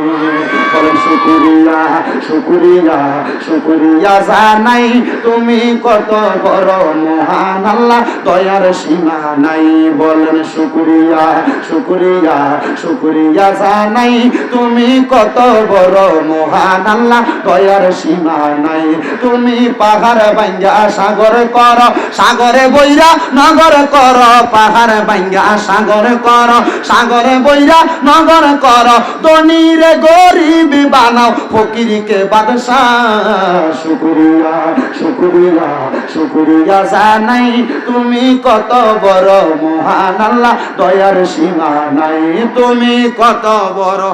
বলেন। শুকরিয়া শুকরিয়া শুকরিয়া জানাই, তুমি কত বড় মহান আল্লাহ, দয়ার সীমা নাই। বলেন শুকরিয়া শুকরিয়া শুকরিয়া জানাই, তুমি কত বড় মহান আল্লাহ, দয়ার সীমা নাই। তুমি পাহাড় ভাঙ্গা সাগর কর, সাগরে বইরা নগর কর, পাহাড় ভাঙ্গা সাগর কর, সাগরে বইরা নগর কর, ধনীরে গরিব বানাও, ফকিরকে বাদশাহ। শুকরিয়া শুকরিয়া শুকরিয়া জানাই, তুমি কত বড় মহান আল্লাহ, দয়ার সীমা নাই। তুমি কত বড়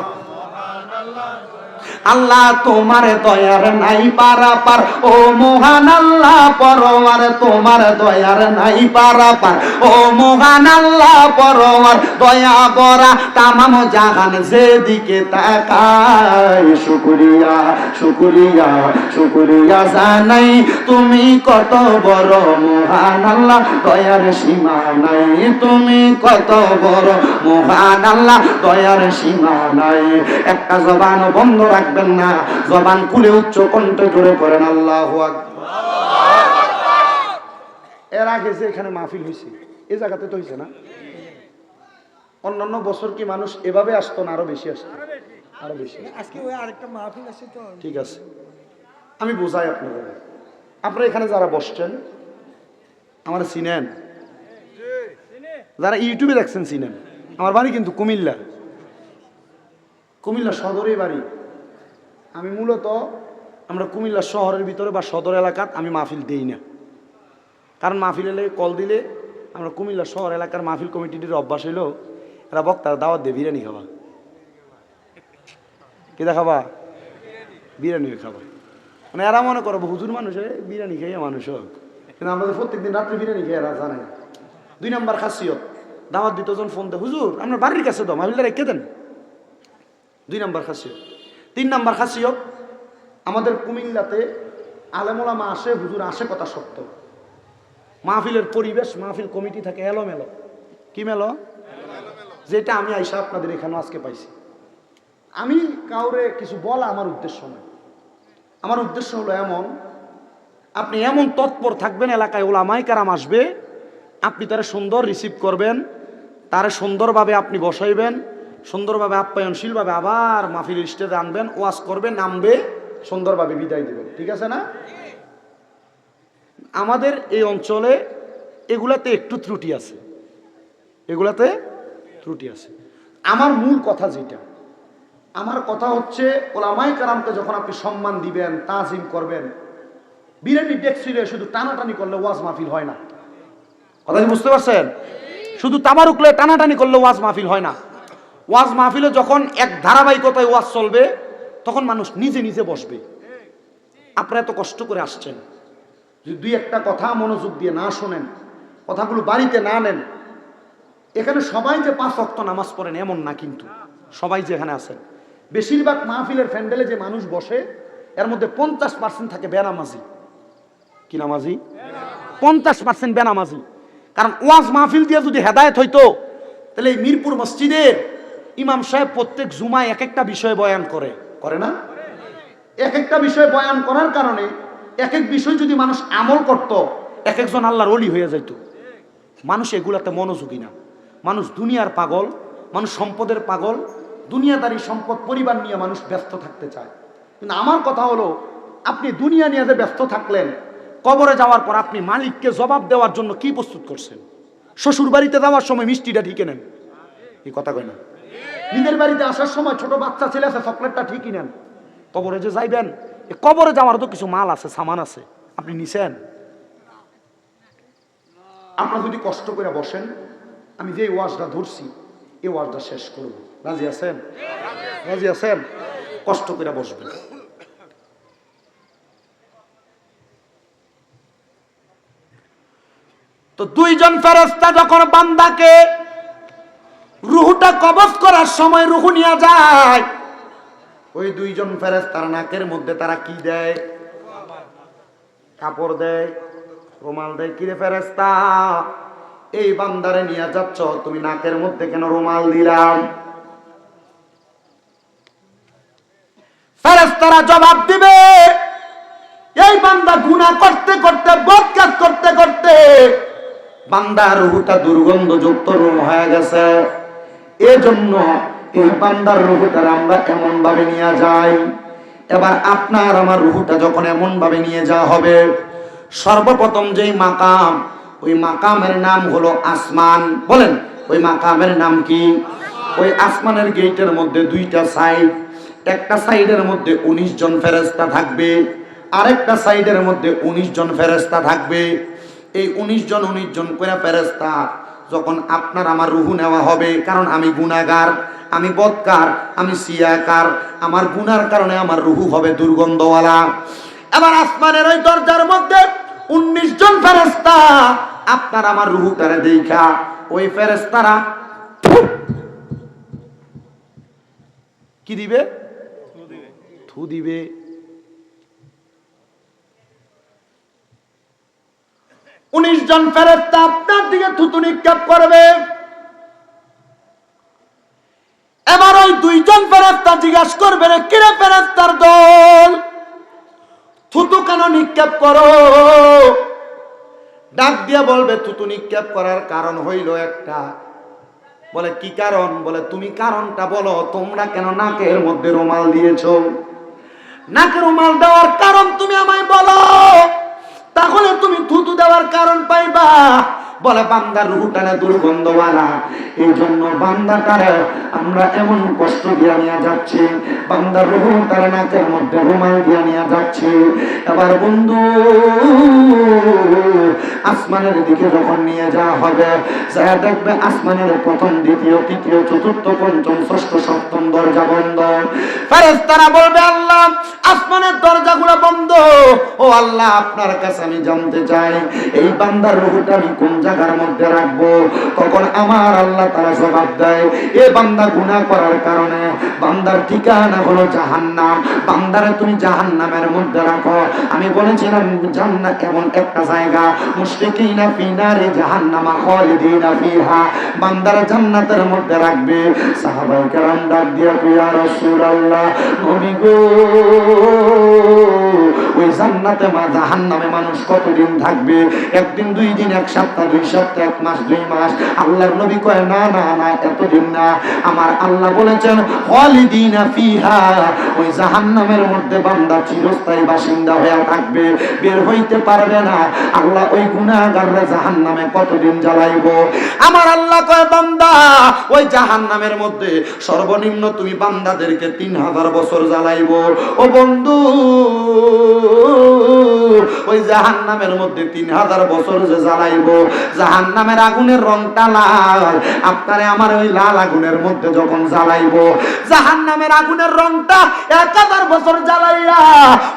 আল্লাহ তোমার দয়ার নাই পারাপার, ও মহান আল্লাহ পরওয়ার তোমার দয়ার নাই পারাপার, ও মহান আল্লাহ পরওয়ার দয়া ভরা তামাম জাহান যেদিকে তাকায় শুকরিয়া শুকরিয়া শুকরিয়া জানাই, তুমি কত বড় মহান আল্লাহ দয়ার সীমা নাই, তুমি কত বড় মহান আল্লাহ দয়ার সীমা নাই। একটা জবান বন্ধ রাখবেন না, জবান খুলে উচ্চ কণ্ঠে জোরে পড়েন আল্লাহু আকবার। এর আগে যে এখানে মাহফিল হয়েছে এই জায়গাতে তো হয়েছে না? অন্যান্য বছর কি মানুষ এভাবে আসতো না আরো বেশি আসতো? আরো বেশি। আজকে ওই আরেকটা মাহফিল আছে তো। ঠিক আছে, আমি বোঝাই আপনাদের। আপনারা এখানে যারা বসছেন আমার চিনেন, যারা ইউটিউবে দেখছেন চিনেন। আমার বাড়ি কিন্তু কুমিল্লা, কুমিল্লা সদরে বাড়ি। আমি মূলত আমরা কুমিল্লা শহরের ভিতরে বা সদর এলাকাত আমি মাহফিল দেই না, কারণ মাহফিল এলে কল দিলে আমরা কুমিল্লা শহর এলাকার মাহফিল কমিটির অভ্যাস হইল এরা বক্তারা দাওয়াত দিয়ে বিরিয়ানি খাবা। কি দেখাবা? বিরিয়ানি খাবা। মানে এরা মনে করবো হুজুর মানুষ বিরিয়ানি খাইয়া মানুষ হোক, কিন্তু আমাদের প্রত্যেকদিন রাত্রে বিরিয়ানি খেয়ে এরা জানে। 2 নম্বর খাসিয়ত, দাওয়াত দিত যখন ফোন দেয় হুজুর আপনার বাড়ির কাছে দাও মাহফিলটা রেখে দেন। 2 নম্বর খাসিয়ত। 3 নম্বর খাসিয়ত, আমাদের কুমিল্লাতে আলেম ওলামা আসে, হুজুর আসে কথা সত্য। মাহফিলের পরিবেশ, মাহফিল কমিটি থাকে এলোমেলো। কি মেলো? যেটা আমি আইসা আপনাদের এখানে আজকে পাইছি। আমি কাউরে কিছু বলা আমার উদ্দেশ্য নয়। আমার উদ্দেশ্য হলো এমন, আপনি এমন তৎপর থাকবেন, এলাকায় ওলামায়ে কেরাম আসবে, আপনি তারা সুন্দর রিসিভ করবেন, তারা সুন্দরভাবে আপনি বসাইবেন, সুন্দরভাবে আপ্যায়নশীলভাবে আবার মাহফিল স্টেজে আনবেন, ওয়াজ করবেন, নামবে, সুন্দরভাবে বিদায় দেবেন। ঠিক আছে না? আমাদের এই অঞ্চলে এগুলাতে একটু ত্রুটি আছে, এগুলাতে ত্রুটি আছে। আমার মূল কথা যেটা, আমার কথা হচ্ছে ওলামায়ে কেরামকে যখন আপনি সম্মান দিবেন, তাজিম করবেন, বিরিয়ানি ডেকছিলে শুধু টানাটানি করলে ওয়াজ মাহফিল হয় না। কথা কি বুঝতে পারছেন? শুধু তাবারুকলে টানাটানি করলে ওয়াজ মাহফিল হয় না। ওয়াজ মাহফিলে যখন এক ধারাবাহিকতায় ওয়াজ চলবে তখন মানুষ নিজে নিজে বসবে। আপনারা এত কষ্ট করে আসছেন, যদি 2-1টা কথা মনোযোগ দিয়ে না শোনেন, কথাগুলো বাড়িতে না নেন, এখানে সবাই যে 5 ওয়াক্ত নামাজ পড়েন এমন না, কিন্তু সবাই যে এখানে আছেন, বেশিরভাগ মাহফিলের প্যান্ডেলে যে মানুষ বসে এর মধ্যে 50% থাকে বেনামাজি। কি নামাজি? 50% বেনামাজি। কারণ ওয়াজ মাহফিল দিয়ে যদি হেদায়েত হইতো তাহলে এই মিরপুর মসজিদের ইমাম সাহেব প্রত্যেক জুমায় এক একটা বিষয় বয়ান করে না? এক একটা বিষয় বয়ান করার কারণে এক এক বিষয় যদি মানুষ আমল করত, এক একজন আল্লাহর ওলি হয়ে যাইত। মানুষ এগুলাতে মনোযোগী না। মানুষ দুনিয়ার পাগল, মানুষ সম্পদের পাগল, দুনিয়াদারি সম্পদ পরিবার নিয়ে মানুষ ব্যস্ত থাকতে চায়। কিন্তু আমার কথা হলো, আপনি দুনিয়া নিয়ে যে ব্যস্ত থাকলেন, কবরে যাওয়ার পর আপনি মালিককে জবাব দেওয়ার জন্য কি প্রস্তুত করছেন? শ্বশুর বাড়িতে যাওয়ার সময় মিষ্টিটা ঠিকই নেন, এই কথা কয় না? নিজের বাড়িতে আসার সময় ছোট বাচ্চা ছেলে আছে, চকলেটটা ঠিকই নেন। কবরে যে যাইবেন, কবরে যাওয়ার তো কিছু মাল আছে, সামান আছে, আপনি নিছেন? আপনারা যদি কষ্ট করে বসেন, আমি যে ওয়াজটা ধরছি এই ওয়াজটা শেষ করব। রাজি আছেন? রাজি আছেন? কষ্ট করে বসবেন। তো 2 জন ফেরেশতা যখন বান্দাকে রূহটা কবজ করার সময় রূহ নিয়ে যায়, ওই 2 জন ফেরেশতার নাকের মধ্যে তারা কি দেয়? কাপড় দেয়, রুমাল দেয়। কি রে ফেরেশতা, এই বান্দারে নিয়ে যাচ্ছ, তুমি নাকের মধ্যে কেন রুমাল দিলাম? ফেরেশতারা জবাব দিবে, এই বান্দা গুনাহ করতে করতে, বদ কাজ করতে করতে বান্দার রূহটা দুর্গন্ধযুক্ত রূহ হয়ে গেছে, এজন্য এই বান্দার রূহটা আমরা এমন ভাবে নিয়ে যাই। এবার আপনার আমার রূহটা যখন এমন ভাবে নিয়ে যাওয়া হবে, সর্বপ্রথম যেই মাকাম, ওই মাকামের নাম হলো আসমান। বলেন, ওই মাকামের নাম কি? ওই আসমানের গেটের মধ্যে 2টা সাইড, একটা সাইডের মধ্যে 19 জন ফেরেশতা থাকবে, আরেকটা সাইডের মধ্যে 19 জন ফেরেশতা থাকবে। এই 19 জন করে ফেরেশতা যখন আপনার আমার রুহু নেওয়া হবে, কারণ আমি গুনাহগার, আমি বদকার, আমি সিয়াকার, আমার গুনার কারণে আমার রুহু হবে দুর্গন্ধওয়ালা। এবার আসমানের ওই দরজার মধ্যে 19 জন ফেরেশতা আপনার আমার রুহুটারে দেখা, ওই ফেরেশতারা কি দিবে? থু দিবে। উনিশ জন ফেরেশতা আপনার দিকে থুতু নিক্ষেপ করবে। এবার ওই 2 জন ফেরেশতা জিজ্ঞাসা করবে, রে কিরে ফেরেশতার দল, থুতু কেন নিক্ষেপ করো? ডাক দিয়ে বলবে, থুতু নিক্ষেপ করার কারণ হইল একটা। বলে কি কারণ? বলে তুমি কারণটা বলো, তোমরা কেন নাকের মধ্যে রুমাল দিয়েছো? নাকের রুমাল দেওয়ার কারণ তুমি আমায় বলো, তাহলে তুমি থুতু দেওয়ার কারণ পাইবা। বলে বান্দার রুহটারে দুর্গন্ধওয়ালা, এই জন্য বান্দাটারে আমরা এমন কষ্ট দিয়ে নিয়ে যাচ্ছি, বান্দার রুহটারে নাকের মধ্যে রুমাল দিয়ে নিয়ে যাচ্ছি। এবার বন্ধু আসমানের দিকে যখন নিয়ে যাওয়া হবে, যা দেখবে আসমানের প্রথম, দ্বিতীয়, তৃতীয়, চতুর্থ, পঞ্চম, ষষ্ঠ, সপ্তম দরজা বন্ধ। ফেরেশতারা বলবে, আল্লাহ আসমানের দরজাগুলো বন্ধ, ও আল্লাহ আপনার কাছে আমি জানতে চাই এই বান্দার রূহটা আমি কোন জায়গার মধ্যে রাখবো। তখন আমার আল্লাহ তাআলা জবাব দেয়, এ বান্দা গুনাহ করার কারণে বান্দার ঠিকানা হলো জাহান্নাম, বান্দারে তুমি জাহান্নামের মধ্যে রাখো। আমি বলেছিলাম জান্নাত এমন একটা জায়গা, মুশরিকিনা ফি নারি জাহান্নামা খালিদিনা ফিহা, বান্দারে জান্নাতের মধ্যে রাখবে। সাহাবায়ে কেরাম ডাক দিয়া, ইয়া রাসূলুল্লাহ, নবী গো, ওই জান্নাতে মা জাহান্নামে মানুষ কতদিন থাকবে? একদিন, 2 দিন, 1 সপ্তাহ, 2 সপ্তাহ, 1 মাস, 2 মাস? আল্লাহর নবী কয়, না না না, এতদিন না। আমার আল্লাহ বলেছেন খালিদিনা ফিহা, ওই জাহান্নামের মধ্যে বান্দা চিরস্থায়ী বাসিন্দা হয়ে থাকবে, বের হইতে পারবে না। আল্লাহ ওই গুনাহগাররা জাহান্নামে কতদিন জ্বালাইবো? আমার আল্লাহ কয়, বান্দা ওই জাহান্নামের মধ্যে সর্বনিম্ন তুমি বান্দাদেরকে 3000 বছর জ্বালাইবো। ও বন্ধু, ওই জাহান্নামের মধ্যে 3000 বছর যে জ্বালাইবো, জাহান্নামের আগুনের রংটা লাল, আপনারে আমার ওই লাল আগুনের মধ্যে যখন জ্বালাইবো, জাহান্নামের আগুনের রংটা 1000 বছর জ্বালাইয়া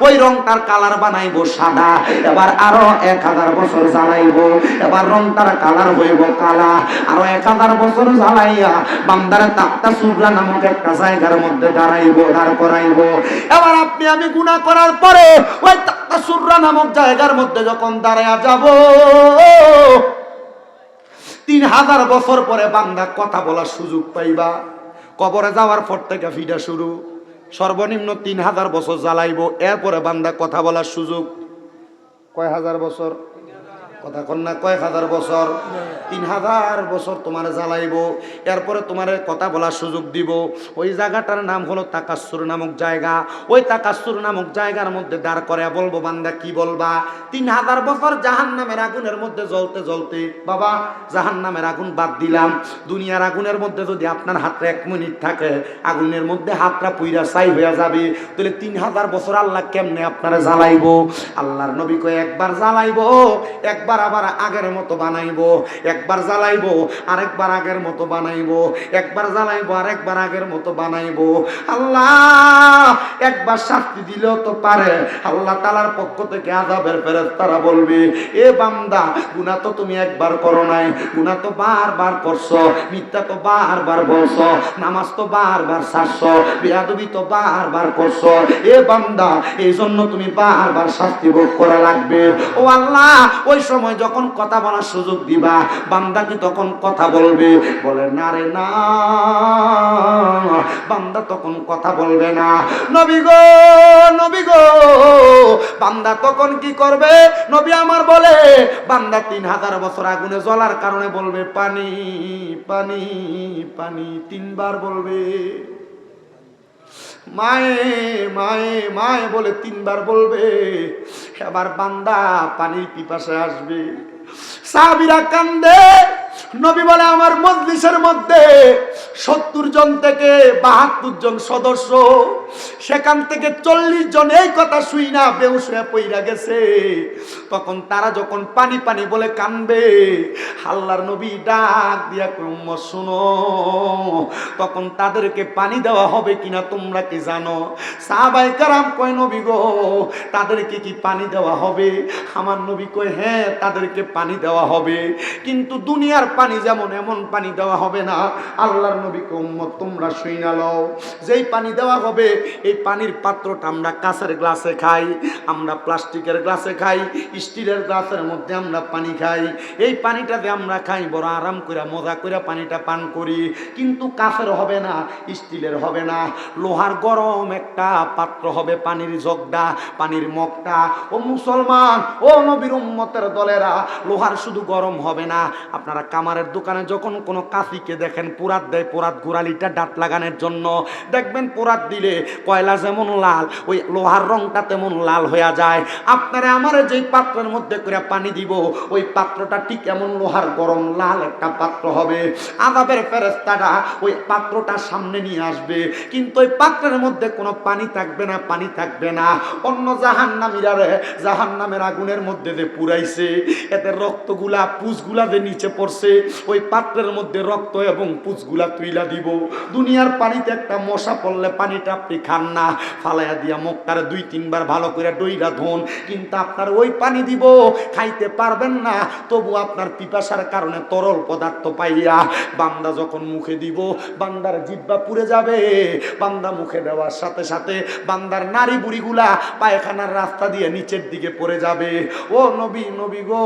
ওই রংটার কালার বানাইবো সাদা। এবার আরো 1000 বছর জ্বালাইবো, এবার রংটার কালার হইব কালা। আরো 1000 বছর জ্বালাইয়া বান্দারে তাক্তা সুবরা নামক একটা জায়গার মধ্যে দাঁড় করাইবো। এবার আপনি আমি গুনাহ করার পরে ওই তাক্তা সুবরা নামক জায়গার মধ্যে যখন দাঁড়ায়া যাব, 3000 বছর পরে বান্দা কথা বলার সুযোগ পাইবা। কবরে যাওয়ার পর থেকে ফিডা শুরু, সর্বনিম্ন 3000 বছর জ্বালাইবো, এরপরে বান্দা কথা বলার সুযোগ কয় হাজার বছর? কথা কন না, কয় হাজার বছর? 3000 বছর তোমার জ্বালাইবো, এরপরে তোমার কথা বলার সুযোগ দিব। ওই জায়গাটার নাম হলো তাকাসসুর নামক জায়গা। ওই তাকাসসুর নামক জায়গার মধ্যে দাঁড় করে বলবো, বান্দা কি বলবা? 3000 বছর জাহান্নামের আগুনের মধ্যে জ্বলতে জ্বলতে, বাবা জাহান্নামের আগুন বাদ দিলাম, দুনিয়ার আগুনের মধ্যে যদি আপনার হাতে 1 মিনিট থাকে, আগুনের মধ্যে হাতটা পুইরা ছাই হয়ে যাবে, তাহলে 3000 বছর আল্লাহ কেমনে আপনারা জ্বালাইবো? আল্লাহর নবী কয়, একবার জ্বালাইবো, একবার আবার আগের মতো বানাইবো, একবার জ্বালাইবো আরেকবার আগের মতো বানাইবো, একবার জ্বালাইবো আরেকবার আগের মতো বানাইবো। আল্লাহ একবার শাস্তি দিলেও তো পারে, আল্লাহ তাআলার পক্ষ থেকে আযাবের ফেরেশতারা বলবে, এ বান্দা গুনাহ তো তুমি একবার করো নাই, গুনাহ তো বারবার করছো, মিথ্যা তো বারবার বলছো, নামাজ তো বারবার ছাড়ছো, বেয়াদবি তো বারবার করছো, এ বান্দা এই জন্য তুমি বারবার শাস্তি ভোগ করা লাগবে। ও আল্লাহ, ওই সময় যখন কথা বলার সুযোগ দিবা, বান্দা কি তখন কথা বলবে? বলে না রে না, বান্দা তখন কথা বলবে না। নবী গো, নবী গো, বান্দা তখন কি করবে? নবী আমার বলে, বান্দা 3000 বছর আগুনে জ্বলার কারণে বলবে পানি পানি পানি, 3 বার বলবে। মায়ে মায়ে মায়ে বলে 3 বার বলবে। এবার বান্দা পানির পিপাসায় আসবে, সাহাবীরা কান্দে, নবী বলে আমার মজলিসের মধ্যে 70 জন থেকে 72 জন সদস্য, সেখান থেকে 40 জন এই কথা শুই না বেহুশ হয়ে পইরা গেছে। তখন তারা যখন পানি পানি বলে কানবে, আল্লাহর নবী ডাক দিয়া কই উম্মত শুনো, তখন তাদেরকে পানি দেওয়া হবে কিনা তোমরা কি জানো? সাহাবায়ে কেরাম কয় নবী গো তাদেরকে কি পানি দেওয়া হবে? আমার নবী কয় হ্যাঁ তাদেরকে পানি দেওয়া হবে, কিন্তু দুনিয়ার পানি যেমন এমন পানি দেওয়া হবে না। আল্লাহর নবী কয় উম্মত তোমরা শুইনা লও, যেই পানি দেওয়া হবে এই পানির পাত্রটা আমরা কাঁচের গ্লাসে খাই, আমরা প্লাস্টিকের গ্লাসে খাই, স্টিলের গ্লাসের মধ্যে আমরা পানি খাই। এই পানিটাতে আমরা খাই বড় আরাম করে মজা করে পানিটা পান করি, কিন্তু কাঁচের হবে না, স্টিলের হবে না, লোহার গরম একটা পাত্র হবে পানির জগটা, পানির মগটা। ও মুসলমান, ও নবীর উম্মতের দলেরা, লোহার শুধু গরম হবে না, আপনারা কামারের দোকানে যখন কোনো কাঁচিকে দেখেন পোরাত দেয়, পোরাত গোড়ালিটা দাঁত লাগানোর জন্য, দেখবেন পোরাত দিলে কয়লা যেমন লাল ওই লোহার রংটা তেমন লাল হয়ে যায়। আপনারা আমার যেই পাত্রের মধ্যে করে পানি দিব ওই পাত্রটা ঠিক এমন লোহার গরম লাল একটা পাত্র হবে। আযাবের ফেরেশতারা ওই পাত্রটা সামনে নিয়ে আসবে, কিন্তু ওই পাত্রের মধ্যে কোনো পানি থাকবে না, পানি থাকবে না। অন্য জাহান্নামীরা জাহান্নামের আগুনের মধ্যে যে পুরাইছে, এতে রক্তগুলা পুষগুলা যে নিচে পড়ছে, ওই পাত্রের মধ্যে রক্ত এবং পুষগুলা তুইলা দিব। দুনিয়ার পানিতে একটা মশা পড়লে পানিটা আপনি খান না, ফালাইয়া দিয়া মুখটারে 2-3 বার ভালো করে ডইরা ধোন, কিন্তু আপনার ওই পানি দিব খাইতে পারবেন না। তবু আপনার পিপাসার কারণে তরল পদার্থ পাইয়া বান্দা যখন মুখে দিব, বান্দার জিহ্বা পুড়ে যাবে। বান্দা মুখে দেওয়ার সাথে সাথে বান্দার নাড়ি বুড়িগুলা পায়খানার রাস্তা দিয়ে নিচের দিকে পড়ে যাবে। ও নবী, নবী গো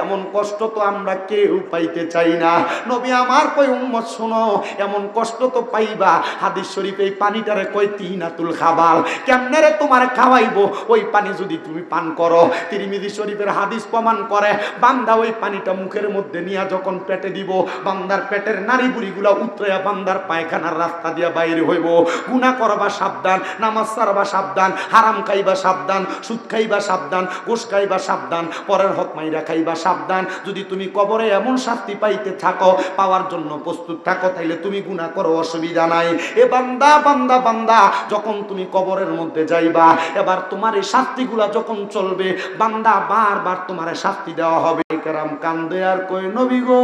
এমন কষ্ট তো আমরা কেউ পাইতে চাই না। নবী আমার কই উম্মত শোনো, এমন কষ্ট তো পাইবা। হাদিস শরীফে এই পানিটারে কই তিনাতুল খাবাল, কেমনে রে তোমার খাওয়াইবো ওই পানি যদি তুমি পান করো। তিরমিজি শরীফের হাদিস প্রমাণ করে বান্দা ওই পানিটা মুখের মধ্যে নিয়ে যখন পেটে দিব, বান্দার পেটের নাড়ি বুড়িগুলা উতরাইয়া বান্দার পায়খানার রাস্তা দিয়া বাইরে হইব। গুনাহ করবা সাবধান, নামাজ ছাড়বা সাবধান, হারাম খাইবা সাবধান, সুদ খাইবা সাবধান, ঘুষ খাইবা সাবধান, পরের হক মাইরা খাইবা সাবধান। যদি তুমি কবরে এমন শাস্তি পাইতে থাকো, পাওয়ার জন্য প্রস্তুত থাকো, তাইলে তুমি গুনাহ করো, অসুবিধা নাই। এ বান্দা বান্দা বান্দা যখন তুমি কবরের মধ্যে যাইবা, এবার তোমার এই শাস্তিগুলা যখন চলবে, বান্দা বারবার তোমার শাস্তি দেওয়া হবে। কেরাম কান্দে আর কই নবী গো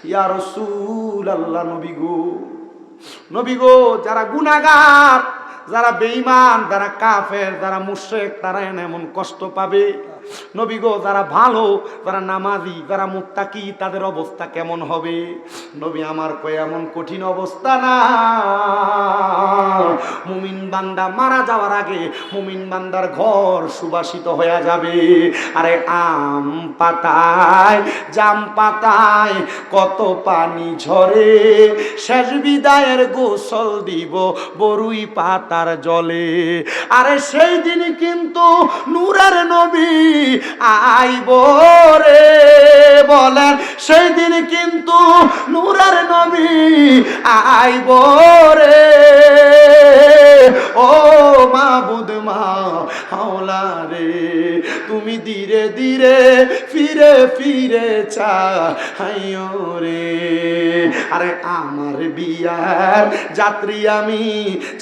ইয়া রাসূলুল্লাহ, নবী গো, নবী গো যারা গুনাহগার, যারা বেঈমান, যারা কাফের, যারা মুশরিক, তারা এমন কষ্ট পাবে। নবী গো যারা ভালো, যারা নামাজি, যারা মুত্তাকি, তাদের অবস্থা কেমন হবে? নবী আমার কয় এমন কঠিন অবস্থা না। মুমিন বান্দা মারা যাওয়ার আগে মুমিন বান্দার ঘর সুবাসিত হয়ে যাবে। আরে আম পাতায় জাম পাতায় কত পানি ঝরে, শেষ বিদায়ের গোসল দিব বরুই পাতার জলে। আরে সেই দিন কিন্তু নূরের নবী আইব রে, বলেন সেই দিন কিন্তু নূরের নবী আইব রে। ও মাবুদ মাওলা রে, তুমি ধীরে ধীরে ফিরে ফিরে চাইও রে। আরে আমার বিয়ার যাত্রী আমি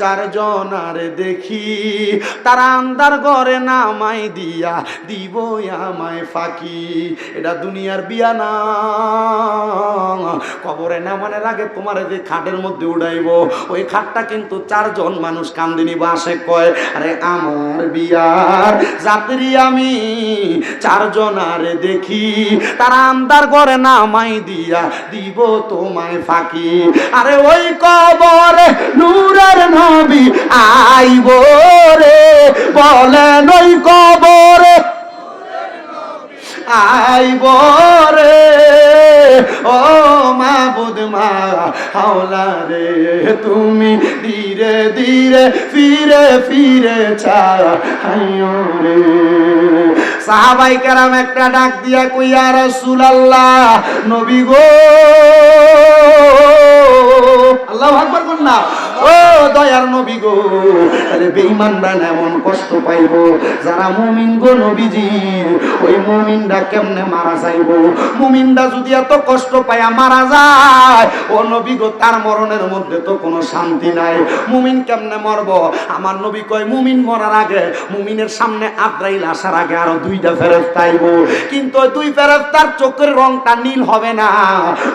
4 জন আর দেখি, তারা আন্দার ঘরে নামাই দিয়া দিব আমায় ফাঁকি। এটা দুনিয়ার বিয়া না, কবরে নামানোর আগে তোমার যে খাটের মধ্যে উড়াইব, ওই খাটটা কিন্তু 4 জন মানুষ কান্দিনি বাসে কয় আরে আমার বিয়ার যাত্রী আমি 4 জন আর দেখি, তারা আন্দার ঘরে নামাই দিয়া দিব তোমায় ফাঁকি। আরে ওই কবরে নূরের নবী আইব রে, বলেন ওই কবরে আইব রে। ও মাবুদ মাওলা রে, তুমি ধীরে ধীরে ফিরে ফিরে চাইও রে। সাহাবাই কেরাম একটা ডাক দিয়া কই ইয়া রাসূলুল্লাহ, নবী গো, আল্লাহু আকবার বল না, ও দয়ার নবী গো, আরে বেঈমানরা এমন কষ্ট পাইব, যারা মুমিন গো নবীজি, ওই মুমিনরা কেমনে মারা যাইব? মুমিনরা যদি এত কষ্ট পায়া মারা যায়, ও নবী গো, তার মরণের মধ্যে তো কোনো শান্তি নাই। মুমিন কেমনে মরব? আমার নবী কয়, মুমিন মরার আগে, মুমিনের সামনে আজরাইল আসার আগে আরো দুইটা ফেরেশতা আইব, কিন্তু ওই দুই ফেরেশতার চোখের রংটা নীল হবে না,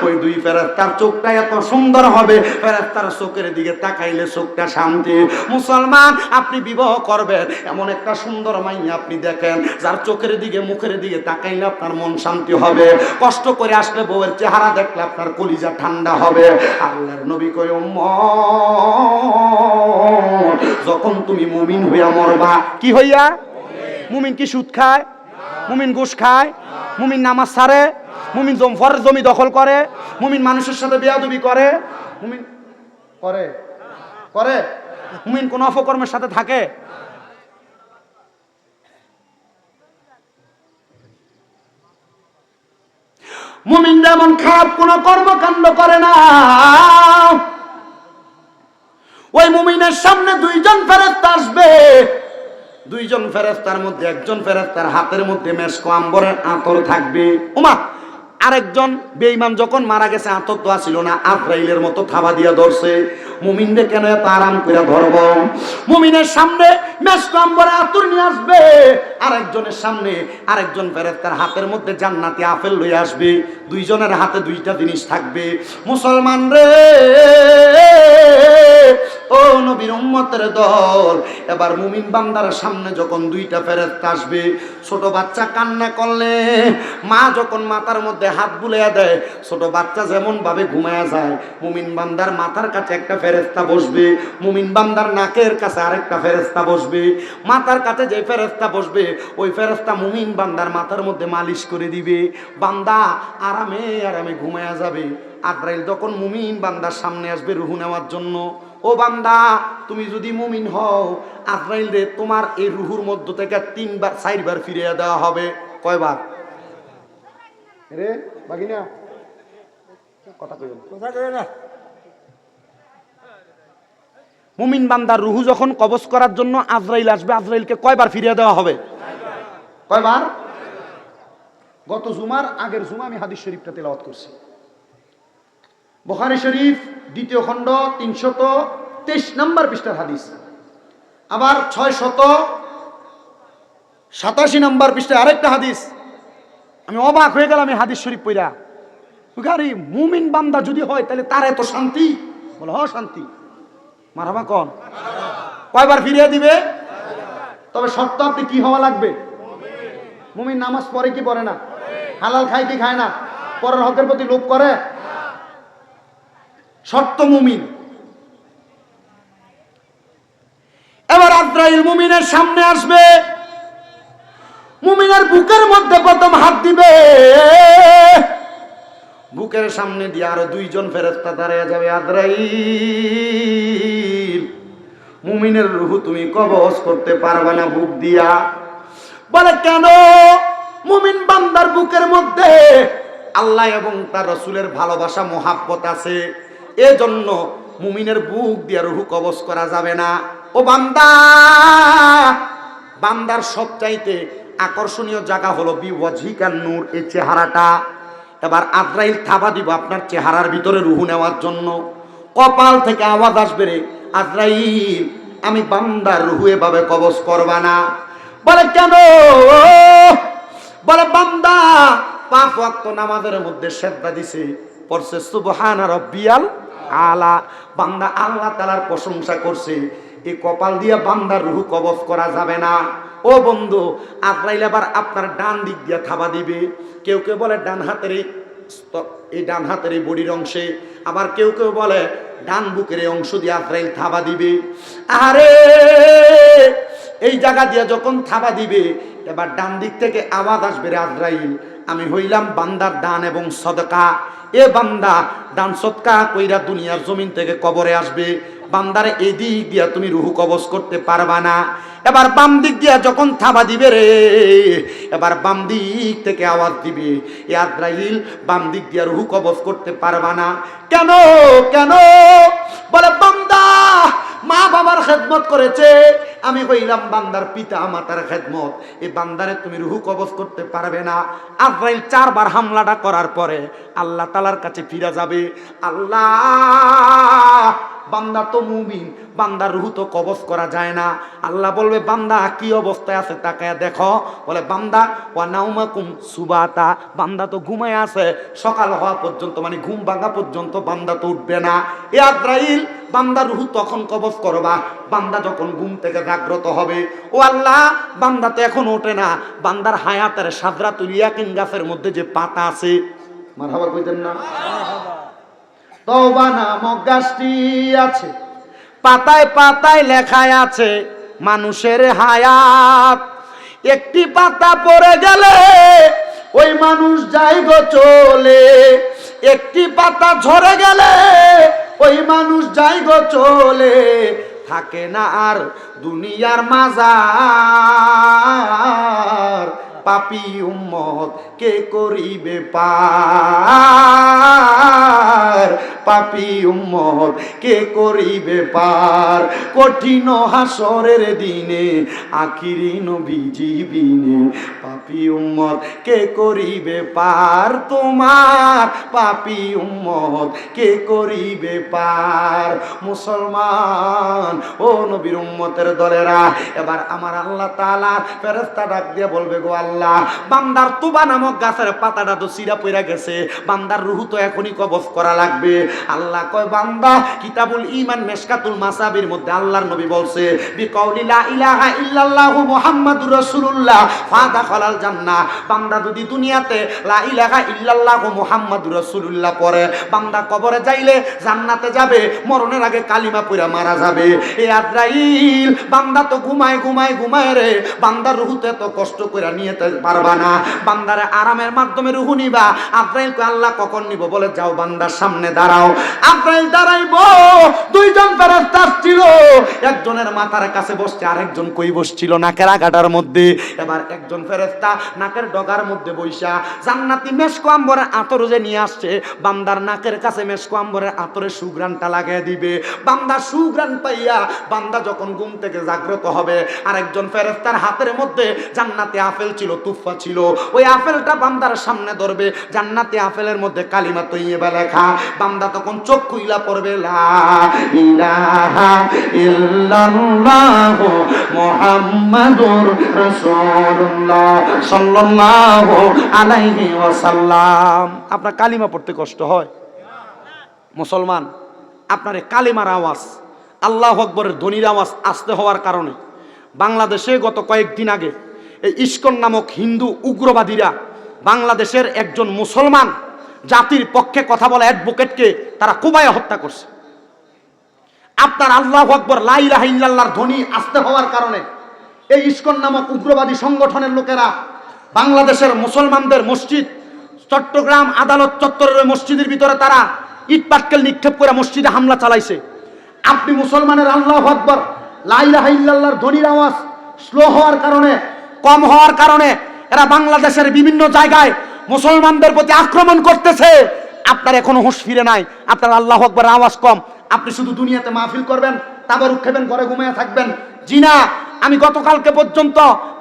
ওই দুই ফেরেশতার চোখটা এত সুন্দর হবে, ফেরেশতার চোখের দিকে তাকাইলে চোখটা শান্তি। মুসলমান, আপনি বিবাহ করবেন, এমন একটা সুন্দর মাইয়া আপনি দেখেন, যার চোখের দিকে মুখের দিকে তাকাইলে আপনার মন শান্তি হবে। কষ্ট করে আসলে বউয়ের চেহারা দেখলে আপনার কলিজা ঠান্ডা হবে। আল্লাহর নবী কয়, উম্মত, যখন তুমি মুমিন হইয়া মরবা, কি হইয়া? মুমিন কি সুদ খায়? মুমিন ঘুষ খায়? মুমিন নামাজ ছাড়ে? মুমিন জমি দখল করে? মুমিন মানুষের সাথে বেয়াদবি করে? মুমিন করে? করে? মুমিন কোন অপকর্মের সাথে থাকে? মুমিন এমন খারাপ কোন কর্মকাণ্ড করে না। ওই মুমিনের সামনে দুইজন ফেরেশতা আসবে, দুইজন ফেরেশতার মধ্যে একজন ফেরেশতার হাতের মধ্যে মেশক আম্বরের আতর থাকবে। ওমা, আরেকজন বেঈমান যখন মারা গেছে, আতর তো ছিল না, আজরাইলের মতো থাবা দিয়া ধরছে। মুমিনরে কেন এত আরাম করে ধরব? মুমিনের সামনে মেশক আম্বরের আতর নিয়ে আসবে, আরেকজনের সামনে আরেকজন ফেরেশতার হাতের মধ্যে জান্নাতি আপেল লইয়া আসবে। দুইজনের হাতে দুইটা জিনিস থাকবে। মুসলমান রে, ও নবীর উম্মতের দল, এবার মুমিন বান্দার সামনে যখন দুইটা ফেরেশতা আসবে, ছোট বাচ্চা কান্না করলে মা যখন মাথার মধ্যে হাত বুলাইয়া দেয়, ছোট বাচ্চা যেমন ভাবে ঘুমায়া যায়, মুমিন বান্দার মাথার কাছে একটা ফেরেশতা বসবে, মুমিন বান্দার নাকের কাছে আরেকটা ফেরেশতা বসবে, মাথার কাছে যে ফেরেশতা বসবে, ওই ফেরেশতা মুমিন বান্দার মাথার মধ্যে মালিশ করে দিবে, বান্দা আরামে আরামে ঘুমায়া যাবে। আজরাইল যখন মুমিন বান্দার সামনে আসবে রূহ নেওয়ার জন্য, ও বান্দা, তুমি যদি মুমিন হও, আজরাইল রে তোমার এই রূহুর মধ্য থেকে 3-4বার ফিরিয়ে দেওয়া হবে। কয়বার? রে বাগিনা কথা কইবেন, কথা কই না। মুমিন বান্দার রূহ যখন কবজ করার জন্য আজরাইল আসবে, আজরাইলকে কয়বার ফিরিয়ে দেওয়া হবে? কয়বার? গত জুমার আগের জুমা আমি হাদিস শরীফটা তেলাওয়াত করছি। বুখারী শরীফ 2য় খণ্ড 323 নম্বর পৃষ্ঠার হাদিস, আবার 687 নম্বর পৃষ্ঠায় আরেকটা হাদিস। আমি অবাক হয়ে গেলাম এই হাদিস শরীফ পড়া। বুখারী, মুমিন বান্দা যদি হয় তাহলে তার এত শান্তি? বলে হ, শান্তি। মারহাবা কোন? কয়বার ফিরিয়ে দিবে? তবে শর্ত আপনি কি হওয়া লাগবে? মুমিন নামাজ পড়ে কি পড়ে না? হালাল খায় কি খায় না? পরের হকের প্রতি লোভ করে? শর্ত মুমিন। এবার আজরাইল মুমিনের সামনে আসবে, মুমিনের বুকের মধ্যে প্রথম হাত দিবে, বুকের সামনে দিয়ে আরো দুইজন ফেরেশতা দাঁড়িয়ে যাবে। আজরাইল, মুমিনের রূহ তুমি কবজ করতে পারবে না বুক দিয়া। বলে কেন? মুমিন বান্দার বুকের মধ্যে আল্লাহ এবং তার রাসূলের ভালোবাসা মোহাব্বত আছে, এজন্য মুমিনের বুক দিয়ে রূহ কবজ করা যাবে না। ও বান্দা, বান্দার সবচাইতে আকর্ষণীয় জায়গা হলো বিওয়াজিকান নূর, এই চেহারাটা। এবার আজরাইল থাবা দিব আপনার চেহারার ভিতরে রূহ নেওয়ার জন্য। কপাল থেকে আওয়াজ আসবে, রে আজরাইল, আমি বান্দার রূহ এভাবে কবজ করবা না। বলে কেন? বলে বান্দা 5 ওয়াক্ত নামাজের মধ্যে সেজদা দিছে, পড়ছে সুবহান রাব্বিয়াল আলা, বান্দা আল্লাহ তাআলার প্রশংসা করছে, এই কপাল দিয়া বান্দার রূহ কবজ করা যাবে না। ও বন্ধু, আজরাইল আবার আপনার ডান দিক দিয়ে থাবা দিবে। কেউ কেউ বলে ডান হাতের এই ডান হাতের এই বডির অংশে, আবার কেউ কেউ বলে ডান বুকের এই অংশ দিয়ে আজরাইল থাবা দিবে। আরে এই জায়গা দিয়ে যখন থাবা দিবে, এবার ডান দিক থেকে আওয়াজ আসবে, রে আজরাইল, আমি হইলাম বান্দার দান এবং সদকা, এ বান্দা দান সদকা কইরা দুনিয়ার জমিন থেকে কবরে আসবে। বান্দারে এদিক দিয়া তুমি রুহু কবজ করতে পারবা না। এবার বাম দিক দিয়া যখন থাবা দিবে রে, এবার বাম দিক থেকে আওয়াজ দিবে, এ আজরাইল বাম দিক দিয়া রুহু কবজ করতে পারবা না। কেন কেন? বলে বান্দা মা বাবার খেদমত করেছে, আমি কইলাম বান্দার পিতা মাতার খেদমত, এই বান্দারে তুমি রুহু কবজ করতে পারবে না। আজরাইল 4 বার হামলাটা করার পরে আল্লাহ তাআলার কাছে ফিরে যাবে। আল্লাহ, বান্দা তো মুমিন, বান্দার রুহু তো কবজ করা যায় না। আল্লাহ বলবে বান্দা কি অবস্থায় আছে তাকায়া দেখো। বলে বান্দা ওয়া নাউমাকুম সুবাতা, বান্দা তো ঘুমায় আছে সকাল হওয়া পর্যন্ত, মানে ঘুম ভাঙা পর্যন্ত বান্দা তো উঠবে না। এ আজরাইল বান্দার রুহু তখন কবজ করবা বান্দা যখন ঘুম থেকে জাগ্রত হবে। ও আল্লাহ, বান্দা তো এখন ওঠে না, বান্দার হায়াতের সাদরাতুল ইয়াকিন গাছের মধ্যে যে পাতা আছে, মারহাবা কইতেন না, তওবা নামক গাছটি আছে, পাতায় পাতায় লেখায় আছে মানুষের হায়াত। একটি পাতা পড়ে গেলে ওই মানুষ যায় গো চলে, একটি পাতা ঝরে গেলে ওই মানুষ যায় গো চলে, থাকে না আর দুনিয়ার মাজার। পাপী উম্মত কে করিবে পার, পাপী উম্মত কে করিবে পার, কঠিন হাসরের দিনে আখিরি নবীজি বিনে, পাপী উম্মত কে করিবে পার, তোমার পাপী উম্মত কে করিবে পার। মুসলমান ও নবীর উম্মতের দলেরা, এবার আমার আল্লাহ তাআলা ফেরেশতা ডাক দিয়ে বলবে গো আল্লাহ, বান্দার তুবা নামক গাছের পাতাটা তো চিরা পড়ে গেছে, বান্দার রুহু তো এখনই কবজ করা লাগবে। আল্লাহ কয় বান্দা কিতাবুল ঈমান মিশকাতুল মাসাবির মধ্যে আল্লাহর নবী বলছে বিকাউলি লা ইলাহা ইল্লাল্লাহু মুহাম্মাদুর রাসূলুল্লাহ ফাদাখালাল জান্নাহ। বান্দা যদি দুনিয়াতে লা ইলাহা ইল্লাল্লাহু মুহাম্মাদুর রাসূলুল্লাহ পড়ে, বান্দা কবরে যাইলে জান্নাতে যাবে, মরণের আগে কালিমা পড়া মারা যাবে। এ আজরাইল বান্দা তো ঘুমায় ঘুমায় ঘুমায় রে, বান্দার রুহুতে তো কষ্ট করে নিতে পারবা না, বান্দারে আরামের মাধ্যমে রুহু নিবা। আজরাইল কয় আল্লাহ কখন নিব? বলে যাও বান্দার সামনে দাঁড়াও। আজরাইল দাঁড়াইবো, দুইজন ফেরেশতা ছিল, একজনের মাথার কাছে বসছে, আরেকজন কই বসছিল নাকের আগাটার মধ্যে। এবার একজন ফেরেশতা নাকের ডগার মধ্যে বইসা জান্নাতি মেশকো আম্বরের আতর যে নিয়ে আসছে, বান্দার নাকের কাছে মেশকো আম্বরের আতরের সুঘ্রাণটা লাগিয়ে দিবে। বান্দা সুঘ্রাণ পাইয়া বান্দা যখন ঘুম থেকে জাগ্রত হবে, আরেকজন ফেরেশতার হাতের মধ্যে জান্নাতি আপেল ছিল, তুফা ছিল, ওই আপেলটা বান্দার সামনে ধরবে, জান্নাতি আপেলের মধ্যে কালিমা তৈয়্যিবা লেখা। বান্দা তখন চোখ খুইলা পড়বে লা ইলাহা ইল্লাল্লাহু মুহাম্মাদুর রাসূলুল্লাহ সাল্লাল্লাহু আলাইহি ওয়াসাল্লাম। আপনার কালিমা পড়তে কষ্ট হয়? মুসলমান, আপনার কালিমার আওয়াজ, আল্লাহু আকবরের ধ্বনির আওয়াজ আস্তে হওয়ার কারণে বাংলাদেশে গত কয়েকদিন আগে এই ইস্কন নামক হিন্দু উগ্রবাদীরা বাংলাদেশের একজন মুসলমান জাতির পক্ষে কথা বলা অ্যাডভোকেটকে তারা কুবাইয়া হত্যা করছে। আপনার আল্লাহু আকবার লা ইলাহা ইল্লাল্লাহর ধ্বনি আস্তে হওয়ার কারণে এই ইস্কন নামক উগ্রবাদী সংগঠনের লোকেরা বাংলাদেশের মুসলমানদের মসজিদ, চট্টগ্রাম আদালত চত্বরের মসজিদের ভিতরে তারা ইট পাটকেল নিক্ষেপ করে মসজিদে হামলা চালাইছে। আপনি মুসলমানের আল্লাহু আকবার লা ইলাহা ইল্লাল্লাহর ধ্বনির আওয়াজ স্লো হওয়ার কারণে, কম হওয়ার কারণে এরা বাংলাদেশের বিভিন্ন জায়গায় মুসলমানদের প্রতি আক্রমণ করতেছে। আপনার এখনো হুঁশ ফিরে নাই, আপনার আল্লাহু আকবার আওয়াজ কম, আপনি শুধু দুনিয়াতে মাহফিল করবেন, তাবারুক খাবেন, ঘরে ঘুমিয়ে থাকবেন। জি না, আমি গতকালকে পর্যন্ত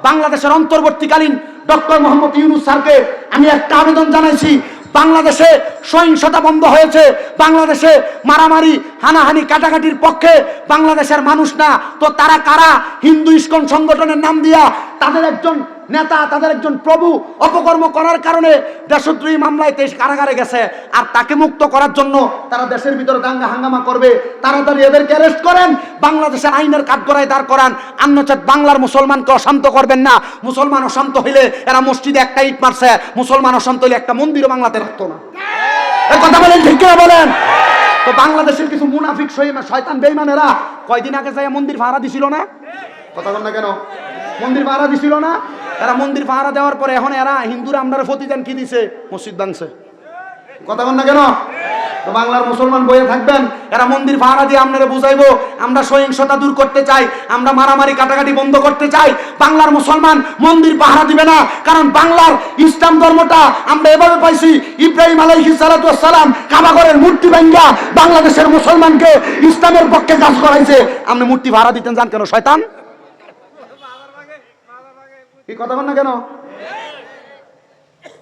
বাংলাদেশের অন্তর্বর্তীকালীন ডক্টর মোহাম্মদ ইউনূস স্যারকে আমি একটা আবেদন জানাইছি, বাংলাদেশে সহিংসতা বন্ধ হয়েছে, বাংলাদেশে মারামারি হানাহানি কাটাকাটির পক্ষে বাংলাদেশের মানুষ না তো তারা কারা? হিন্দু ইস্কন সংগঠনের নাম দিয়া তাদের একজন নেতা, তাদের একজন প্রভু অপকর্ম করার কারণে দেশদ্রোহী মামলায় 23 কারাগারে গেছে, আর তাকে মুক্ত করার জন্য তারা দেশের ভিতরে দাঙ্গা হাঙ্গামা করবে। তাড়াতাড়ি এদেরকে অ্যারেস্ট করেন, বাংলাদেশের আইনের কাঠগড়ায় দাঁড় করান, অন্যথায় বাংলার মুসলমানকে অশান্ত করবেন না। মুসলমান অশান্ত হইলে এরা মসজিদে একটা ইট মারছে, মুসলমান অশান্ত হইলে একটা মন্দিরও বাংলাতে রাখতো না। এই কথা বলেন, ঠিক কিনা বলেন? তো বাংলাদেশের কিছু মুনাফিক শয়তান বেঈমানেরা কয়দিন আগে যায় মন্দির ভাড়া দিছিল না? কথা বল না কেন? মন্দির ভাড়া দিছিল না? এরা মন্দির ভাড়া দেওয়ার পরে এখন এরা হিন্দুরা আমরা প্রতিদান কি দিছে? মসজিদ ভাঙছে। কথা বল না কেন? তো বাংলার মুসলমান বইয়ে থাকবেন? এরা মন্দির ভাড়া দিয়ে আপনারা বুঝাইবো আমরা সহিংসতা দূর করতে চাই, আমরা মারামারি কাটাকাটি বন্ধ করতে চাই। বাংলার মুসলমান মন্দির পাহারা দিবে না, কারণ বাংলার ইসলাম ধর্মটা আমরা এভাবে পাইছি, ইব্রাহিম আলাইহিস সালাতু ওয়াস সালাম কাবাঘরের মূর্তি ভাঙা বাংলাদেশের মুসলমানকে ইসলামের পক্ষে কাজ করাইছে। আপনি মূর্তি ভাড়া দিতেন যান কেন? শয়তান এই কথা বল না কেন?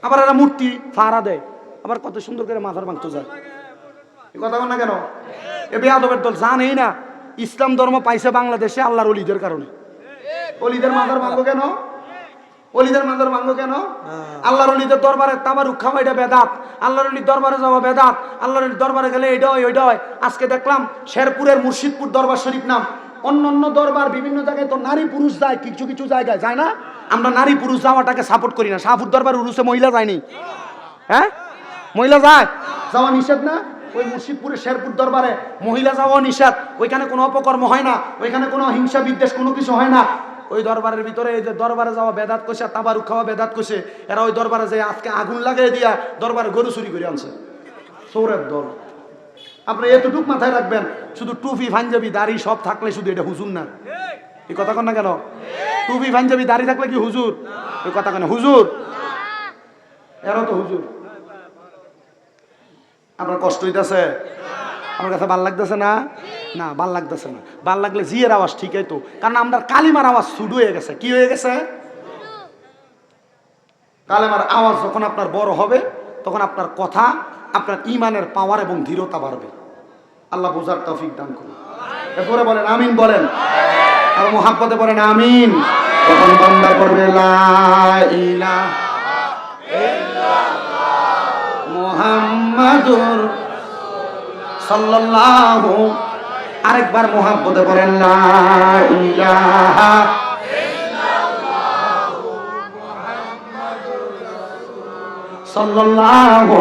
আবার এরা মূর্তি ভাড়া দেয়, আবার কত সুন্দর করে মাথার ভাঙতে যায়। এই কথা বল না কেন? এ বেয়াদবের দল জানেই না ইসলাম ধর্ম পাইছে বাংলাদেশে আল্লাহর ওলিদের কারণে। ওলিদের মাথার ভাঙবো কেন? ওলিদের মাথার ভাঙবো কেন? আল্লাহর ওলিদের দরবারে তাবারুক খাওয়া এটা বেদাত, আল্লাহর ওলির দরবারে যাওয়া বেদাত, আল্লাহর ওলির দরবারে গেলে এটা হয় ওইটা হয়। আজকে দেখলাম শেরপুরের মুর্শিদপুর দরবার শরীফ নাম, অন্য দরবার বিভিন্ন জায়গায় তো নারী পুরুষ যায়, কিছু কিছু জায়গায় যায় না। আমরা নারী পুরুষ যাওয়াটাকে সাপোর্ট করি না। শাহপুর দরবার উরুসে মহিলা যায়নি, হ্যাঁ মহিলা যায়, যাওয়া নিষেধ না? ওই মুর্শিদপুরের শেরপুর দরবারে মহিলা যাওয়া নিষেধ, ওইখানে কোনো অপকর্ম হয় না, ওইখানে কোনো হিংসা বিদ্বেষ কোনো কিছু হয় না। ওই দরবারের ভিতরে এই যে দরবারে যাওয়া বেদাত কইছে, তাবারুক খাওয়া বেদাত কইছে, এরা ওই দরবারে যে আজকে আগুন লাগিয়ে দিয়া দরবারে গরু চুরি করে আনছে, চোরের দল। আপনি এতটুক মাথায় রাখবেন, শুধু টুপি পাঞ্জাবি দাড়ি সব থাকলে শুধু এটা হুজুর না। এই কথা কন না কেন? টুপি পাঞ্জাবি দাড়ি থাকলে কি হুজুর? এই কথা কেন হুজুর? এরা তো হুজুর। আপনার কষ্ট হইতেছে? আমার কাছে ভাল লাগতেছে না? না ভাল লাগতেছে না। ভাল লাগলে জিয়ের আওয়াজ ঠিকই তো, কারণ আমরা কালিমার আওয়াজ শুরু হয়ে গেছে। কি হয়ে গেছে? কালিমার আওয়াজ যখন আপনার বড় হবে তখন আপনার কথা, আপনার ইমানের পাওয়ার এবং দৃঢ়তা বাড়বে। আল্লাহ বোঝার তৌফিক দান করুন। এরপরে বলেন আমিন, বলেন আর মুহাব্বতে বলেন আমিন। তখন বান্দা করবে লা ইলাহা ইল্লাল্লাহ মুহাম্মাদুর সাল্লাল্লাহু, আরেকবার মুহাব্বতে বলেন লা ইলাহা ইল্লাল্লাহু মুহাম্মাদুর রাসূলুল্লাহ সাল্লাল্লাহু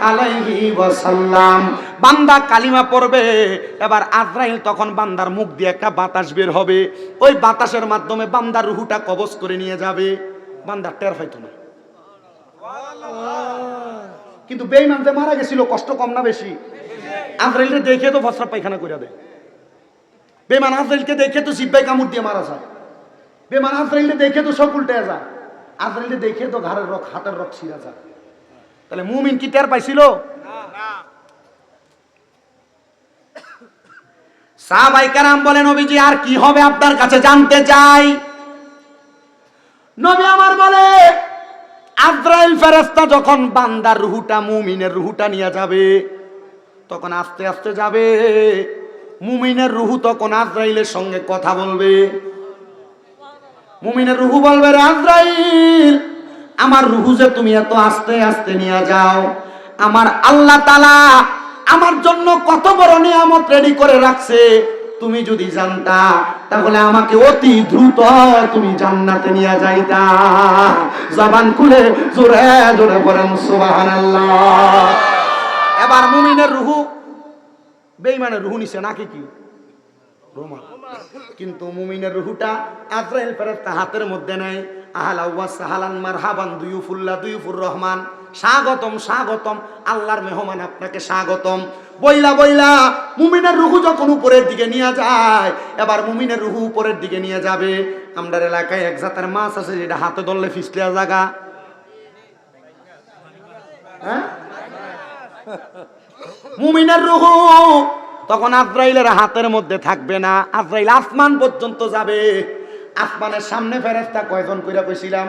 আলাইহি ওয়াসাল্লাম। বান্দা কালিমা পড়বে, এবার আজরাইল তখন বান্দার মুখ দিয়ে একটা বাতাস বের হবে, ওই বাতাসের মাধ্যমে বান্দার রূহটা কবজ করে নিয়ে যাবে। বান্দা টের পাইতো না। কিন্তু বেঈমান যে মারা গেছিল কষ্ট কম না বেশি? আজরাইলকে দেখে তো প্রস্রাব পায়খানা করে দেয়। বেঈমান আজরাইলকে দেখে তো জিহ্বায় কামড় দিয়ে মারা যায়। বেঈমান আজরাইলকে দেখে তো সব উল্টে যায়। আজরাইলকে দেখে তো ঘাড়ের রক, হাতের রক ছিঁড়া যায়। তাহলে মুমিন কি টের পাইছিল? সাহাবায়ে কেরাম বলেন নবীজি আর কি হবে আপনার কাছে জানতে চাই। নবী আমার বলে আজরাইল ফেরেশতা যখন বান্দার রূহটা, মুমিনের রূহটা নিয়ে যাবে, তখন আস্তে আস্তে যাবে। মুমিনের রূহ তখন আজরাইলের সঙ্গে কথা বলবে। মুমিনের রূহ বলবে রে আজরাইল, আমার রূহ যে তুমি এত আস্তে আস্তে নিয়ে যাও, আমার আল্লাহ তাআলা আমার জন্য কত বড় নিয়ামত রেডি করে রাখছে, তুমি যদি জানতা তাহলে আমাকে অতি দ্রুত তুমি জান্নাতে নিয়ে যাইতা। জবান খুলে জোরে জোরে বলেন সুবহানাল্লাহ। এবার মুমিনের রূহ বেঈমানের রূহ নিছে নাকি কি রোমা, কিন্তু মুমিনের রূহটা আজরাইল ফেরেশতা হাতের মধ্যে নেয়। আহলা ওয়া সাহালান মারহাবান দুয়ুফুল্লাহ দুয়ুফুর রহমান, স্বাগতম স্বাগতম, আল্লাহর মেহমান আপনাকে স্বাগতম। বইলা বইলা মুমিনের রূহ যখন উপরের দিকে নিয়ে যায়, এবার মুমিনের রূহ উপরের দিকে নিয়ে যাবে। আমাদের এলাকায় এক জাতের মাছ আছে যেটা হাতে ধরলে ফিসলিয়া জায়গা, হ্যাঁ মুমিনের রূহ তখন আজরাইলের হাতের মধ্যে থাকবে না। আজরাইল আসমান পর্যন্ত যাবে। আসমানের সামনে ফেরেশতা কয়জন কইরা কইছিলাম?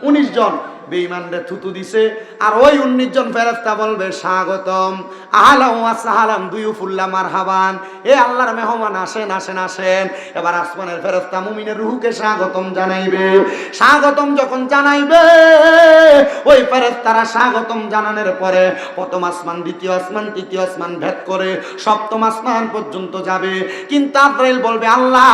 19 জন। বেঈমানরে থুতু দিছে, আর ওই 19 জন ফেরেশতা বলবে স্বাগতম, আহলান ওয়া সাহালান দুয়ুফুল্লাহ মারহাবান, এ আল্লাহর মেহমান আসেন আসেন আসেন। এবার আসমানের ফেরেশতা মুমিনের রূহকে স্বাগতম জানাইবে। স্বাগতম যখন জানাইবে, ওই ফেরেশতারা স্বাগতম জানানোর পরে প্রথম আসমান, দ্বিতীয় আসমান, তৃতীয় আসমান ভেদ করে সপ্তম আসমান পর্যন্ত যাবে। কিন্তু আজরাইল বলবে আল্লাহ,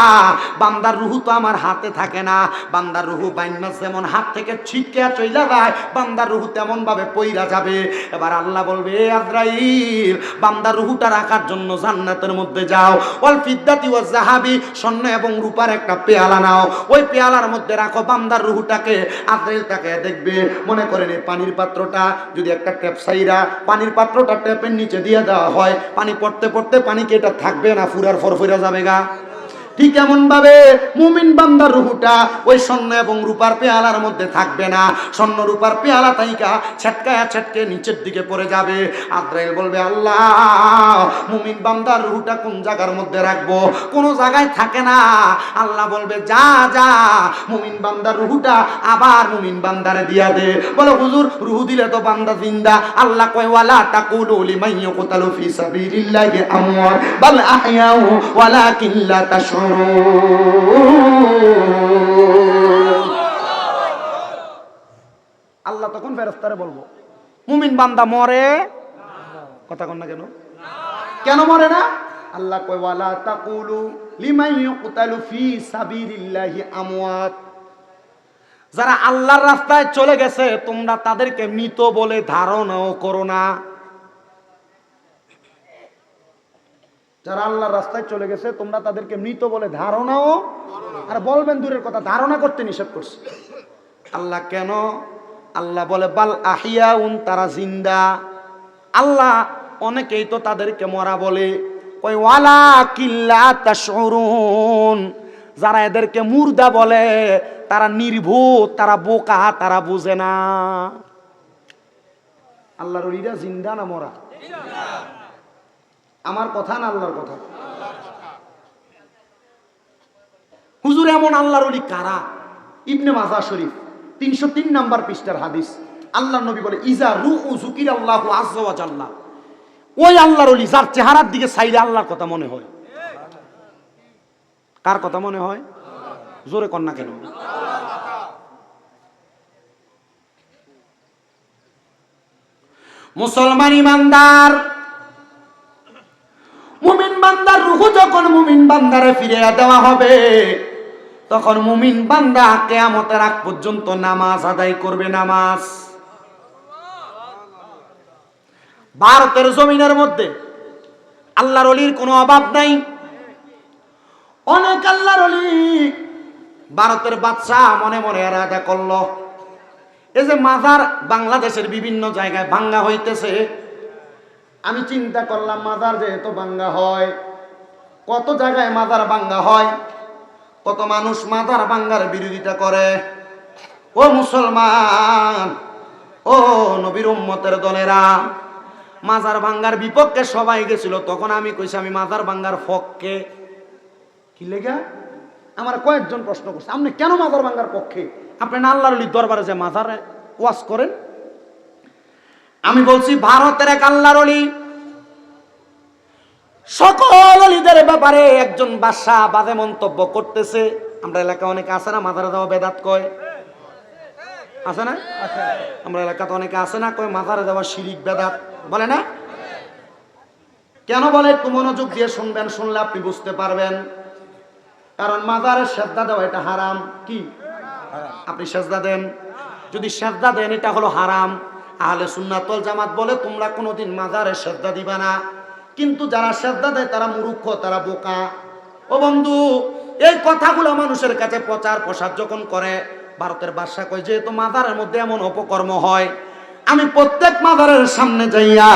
বান্দার রূহ তো আমার হাতে থাকে না, বান্দার রূহ বাইন্নাস যেমন হাত থেকে ছিটকে চলে চইলা যায়, বান্দার রূহ তেমন ভাবে পইরা যাবে। এবার আল্লাহ বলবে, আজরাইল বান্দার রূহটা রাখার জন্য জান্নাতের মধ্যে যাও, ওয়াল ফিদ্দাতি ওয়াজ যাহাবি, স্বর্ণ এবং রূপার একটা পেয়ালা নাও, ওই পেয়ালার মধ্যে রাখো বান্দার রূহটাকে। আজরাইল তাকে দেখবে, মনে করেন এই পানির পাত্রটা যদি একটা ট্যাপ সাইরা পানির পাত্রটা ট্যাপের নিচে দিয়ে দেওয়া হয়, পানি পড়তে পড়তে পানি কি এটা থাকবে না ফুরার ফরফরা যাবে গা? ঠিক এমন ভাবে মুমিন বান্দার রূহটা ওই স্বর্ণ এবং রূপার পেয়ালার মধ্যে থাকবে না, স্বর্ণ রূপার পেয়ালা তাইকা ছেটকায়া ছেটকে নিচের দিকে পড়ে যাবে। আজরাইল বলবে, আল্লাহ মুমিন বান্দার রূহটা কোন জায়গার মধ্যে রাখবো? কোনো জায়গায় থাকে না। আল্লাহ বলবে, যা যা মুমিন বান্দার রূহটা আবার মুমিন বান্দারে দিয়া দে। বলে, হুজুর রূহ দিলে তো বান্দা জিন্দা। আল্লাহ কয়, ওয়ালা তাকুলু লিমান ইয়াকতালু ফি সাবিলিল্লাহি আমওয়াত বাল আহয়াউ ওয়ালাকিন লা তাশউরুন। আল্লাহ তখন ফেরেশতারে বলবো, মুমিন বান্দা মরে? কথা কন না কেন? কেন মরে না? আল্লাহ কয়, ওয়ালা তাকুলু লিমান ইয়াকতালু ফি সাবিলিল্লাহি আমওয়াত, যারা আল্লাহর রাস্তায় চলে গেছে তোমরা তাদেরকে মৃত বলে ধারণাও করো না। যারা আল্লাহর রাস্তায় চলে গেছে তোমরা তাদেরকে মৃত বলে ধারণাও, আর বলবেন দূরের কথা, ধারণা করতে নিষেধ করছে। আল্লাহ কেন? আল্লাহ বলে, বাল আহিয়াউন, তারা জিন্দা। আল্লাহ অনেকেই তো তাদেরকে মরা বলে, কই ওয়ালাকিন লা তাশউরুন, যারা এদেরকে মুর্দা বলে তারা নির্ভূত, তারা বোকা, তারা বুঝে না। আল্লাহর ওলিরা জিন্দা না মরা? আমার কথা না আল্লাহর কথা? হুজুর এমন আল্লাহর ওলি কারা? ইবনে মাজাহ শরীফ 303 নাম্বার পৃষ্ঠার হাদিস। আল্লাহর নবী বলে, ইজা রুউ যুকিরাল্লাহু আযজা ওয়া জাল্লা, ওই আল্লাহর ওলি যার চেহারার দিকে চাইলে আল্লাহর কথা মনে হয়। কার কথা মনে হয়? জোরে কন্যা কেন? মুসলমান ইমানদার মুমিন বান্দার রূহ যখন মুমিন বান্দারে ফিরিয়ে দেওয়া হবে, তখন মুমিন বান্দা কিয়ামতের আগ পর্যন্ত নামাজ আদায় করবে। নামাজ ভারতের জমিনের মধ্যে আল্লাহর ওলির কোনো অভাব নাই। অনেক আল্লাহর ওলি ভারতের বাদশা মনে মনে এরাদা করলো, এই যে মাজার বাংলাদেশের বিভিন্ন জায়গায় ভাঙ্গা হইতেছে, আমি চিন্তা করলাম মাজার যেহেতু ভাঙ্গা হয়, কত জায়গায় মাজার ভাঙ্গা হয়, কত মানুষ মাজার ভাঙ্গার বিরোধিতা করে। ও মুসলমান, ও নবীর উম্মতের দলেরা, মাজার ভাঙ্গার বিপক্ষে সবাই গেছিল, তখন আমি কইছি আমি মাজার ভাঙ্গার পক্ষে। কি লেগা? আমার কয়েকজন প্রশ্ন করছে, আপনি কেন মাজার ভাঙ্গার পক্ষে? আপনি না আল্লাহর ওলির দরবারে যে মাজারে ওয়াজ করেন? আমি বলছি, ভারতের এক আল্লাহর ওলি সকল ওলিদের ব্যাপারে একজন বাদশা বাজে মন্তব্য করতেছে। আমরা এলাকায় অনেকে আছে না মাজারে যাওয়া বেদাত কয়? আছে না? আমরা এলাকাতে অনেকে আছে না কয় মাজারে যাওয়া শিরিক বেদাত বলে না? কেন বলে একটু মনোযোগ দিয়ে শুনবেন, শুনলে আপনি বুঝতে পারবেন। কারণ মাজারে সেজদা দেওয়া এটা হারাম। কি? আপনি সেজদা দেন, যদি সেজদা দেন এটা হলো হারাম। আহলে সুন্নাত ওয়াল জামাত বলে তোমরা কোনোদিন মাজারে সেজদা দিবা না। কিন্তু যারা সেজদা দেয় তারা মূর্খ, তারা বোকা। ও বন্ধু, এই কথাগুলো মানুষের কাছে প্রচার প্রসার যখন করে, ভারতের বাদশা কয় যেহেতু মাজারের মধ্যে এমন অপকর্ম হয়, আমি প্রত্যেক মাজারের সামনে যাইয়া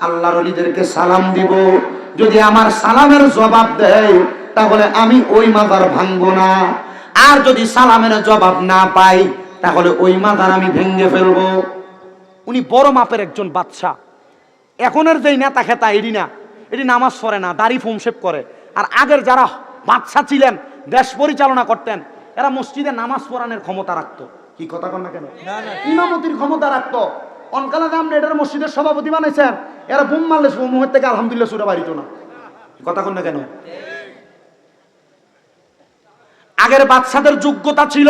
আল্লাহর ওলিদেরকে সালাম দিব। যদি আমার সালামের জবাব দেয় তাহলে আমি ওই মাজার ভাঙবো না, আর যদি সালামের জবাব না পাই তাহলে ওই মাজার আমি ভেঙে ফেলবো। উনি বড় মাপের একজন বাদশা। এখনের যেই নেতা খেতা এডি না, এটি নামাজ পড়ে না, দাড়ি ফোমশেপ করে। আর আগের যারা বাদশা ছিলেন, দেশ পরিচালনা করতেন, এরা মসজিদে নামাজ পড়ানোর ক্ষমতা রাখতো। কি কথা কন না কেন? ইমামতির ক্ষমতা রাখতো। অনকালে আপনি এটার মসজিদের সভাপতি বানাইছেন, এরা বুম মারলে মুহের থেকে আলহামদুলিল্লাহ সুরা বাড়িত না। কথা কন না কেন? আগের বাদশাদের যোগ্যতা ছিল,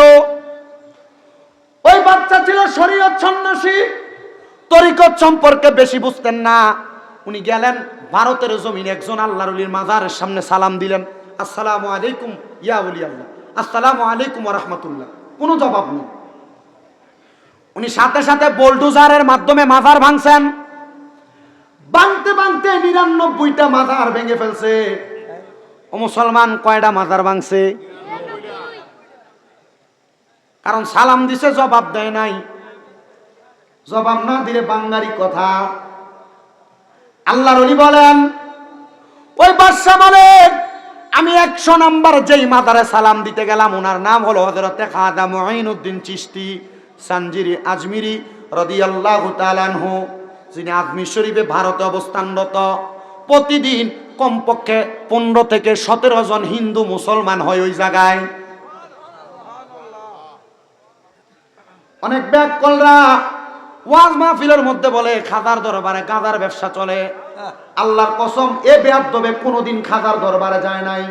ওই বাদশা ছিল শরীয়ত সন্ন্যাসী, তরিকত সম্পর্কে বেশি বুঝতেন না। উনি গেলেন ভারতের জমিনে একজন আল্লাহর ওলির মাজারের সামনে সালাম দিলেন, আসসালামু আলাইকুম ইয়া ওলি আল্লাহ, আসসালামু আলাইকুম ওয়া রাহমাতুল্লাহ। কোনো জবাব নেই। উনি সাথে সাথে বোলডোজারের মাধ্যমে মাজার ভাঙছেন। ভাঙতে ভাঙতে 99টা মাজার ভেঙে ফেলছে। ও মুসলমান, কয়টা মাজার ভাঙছে? কারণ সালাম দিছে, জবাব দেয় নাই। জবাব না দিলে বাঙ্গারি কথা। আল্লাহর ওলি বলেন, ওই বাদশা বলেন, আমি 100 নাম্বার যেই মাজারে সালাম দিতে গেলাম, ওনার নাম হলো হযরতে খাজা মুঈনুদ্দিন চিশতি সানজিরি আজমিরি রাদিয়াল্লাহু তাআলা আনহু, যিনি আজমির শরীফে ভারতে অবস্থানরত। প্রতিদিন কমপক্ষে 15 থেকে 17 জন হিন্দু মুসলমান হয় ওই জায়গায়। অনেক ব্যাককলরা ওয়াজ মাহফিলের মধ্যে বলে খাজার দরবারে গাঁজার ব্যবসা চলে। আল্লাহর কসম, এ বেয়াদবে কোনোদিন খাজার দরবারে যায় নাই।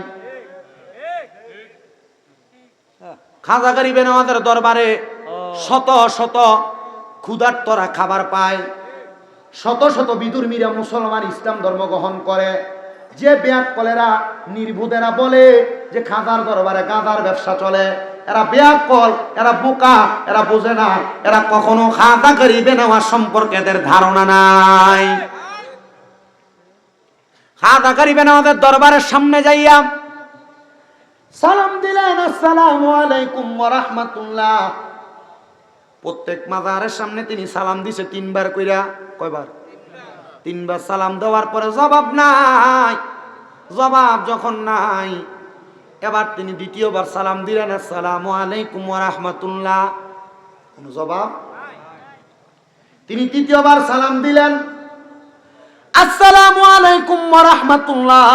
খাজা গরিবে নওয়াজের দরবারে শত শত ক্ষুধার্তরা খাবার পায়, শত শত বিদুর্মীরা মুসলমান ইসলাম ধর্ম গ্রহণ করে। যে বেয়াকলেরা নির্বুধেরা বলে যে খাজার দরবারে গাঁজার ব্যবসা চলে, এরা বেয়াকল, এরা বোকা, এরা বোঝে না, এরা কখনো খাজা গরিবে নওয়াজ সম্পর্কে এদের ধারণা নাই। খাজা গরিবে নওয়াজের দরবারের সামনে যাইয়া সালাম দিলেন, আসসালামু আলাইকুম ওয়া রাহমাতুল্লাহ। প্রত্যেক মাজারের সামনে তিনি সালাম দিছে 3 বার কইরা। কয়বার? 3 বার সালাম দেওয়ার পরে জবাব নাই। জবাব যখন নাই, এবার তিনি দ্বিতীয়বার সালাম দিলেন, আসসালামু আলাইকুম ওয়া রাহমাতুল্লাহ। কোনো জবাব। তিনি তৃতীয়বার সালাম দিলেন, আসসালামু আলাইকুম ওয়া রাহমাতুল্লাহ।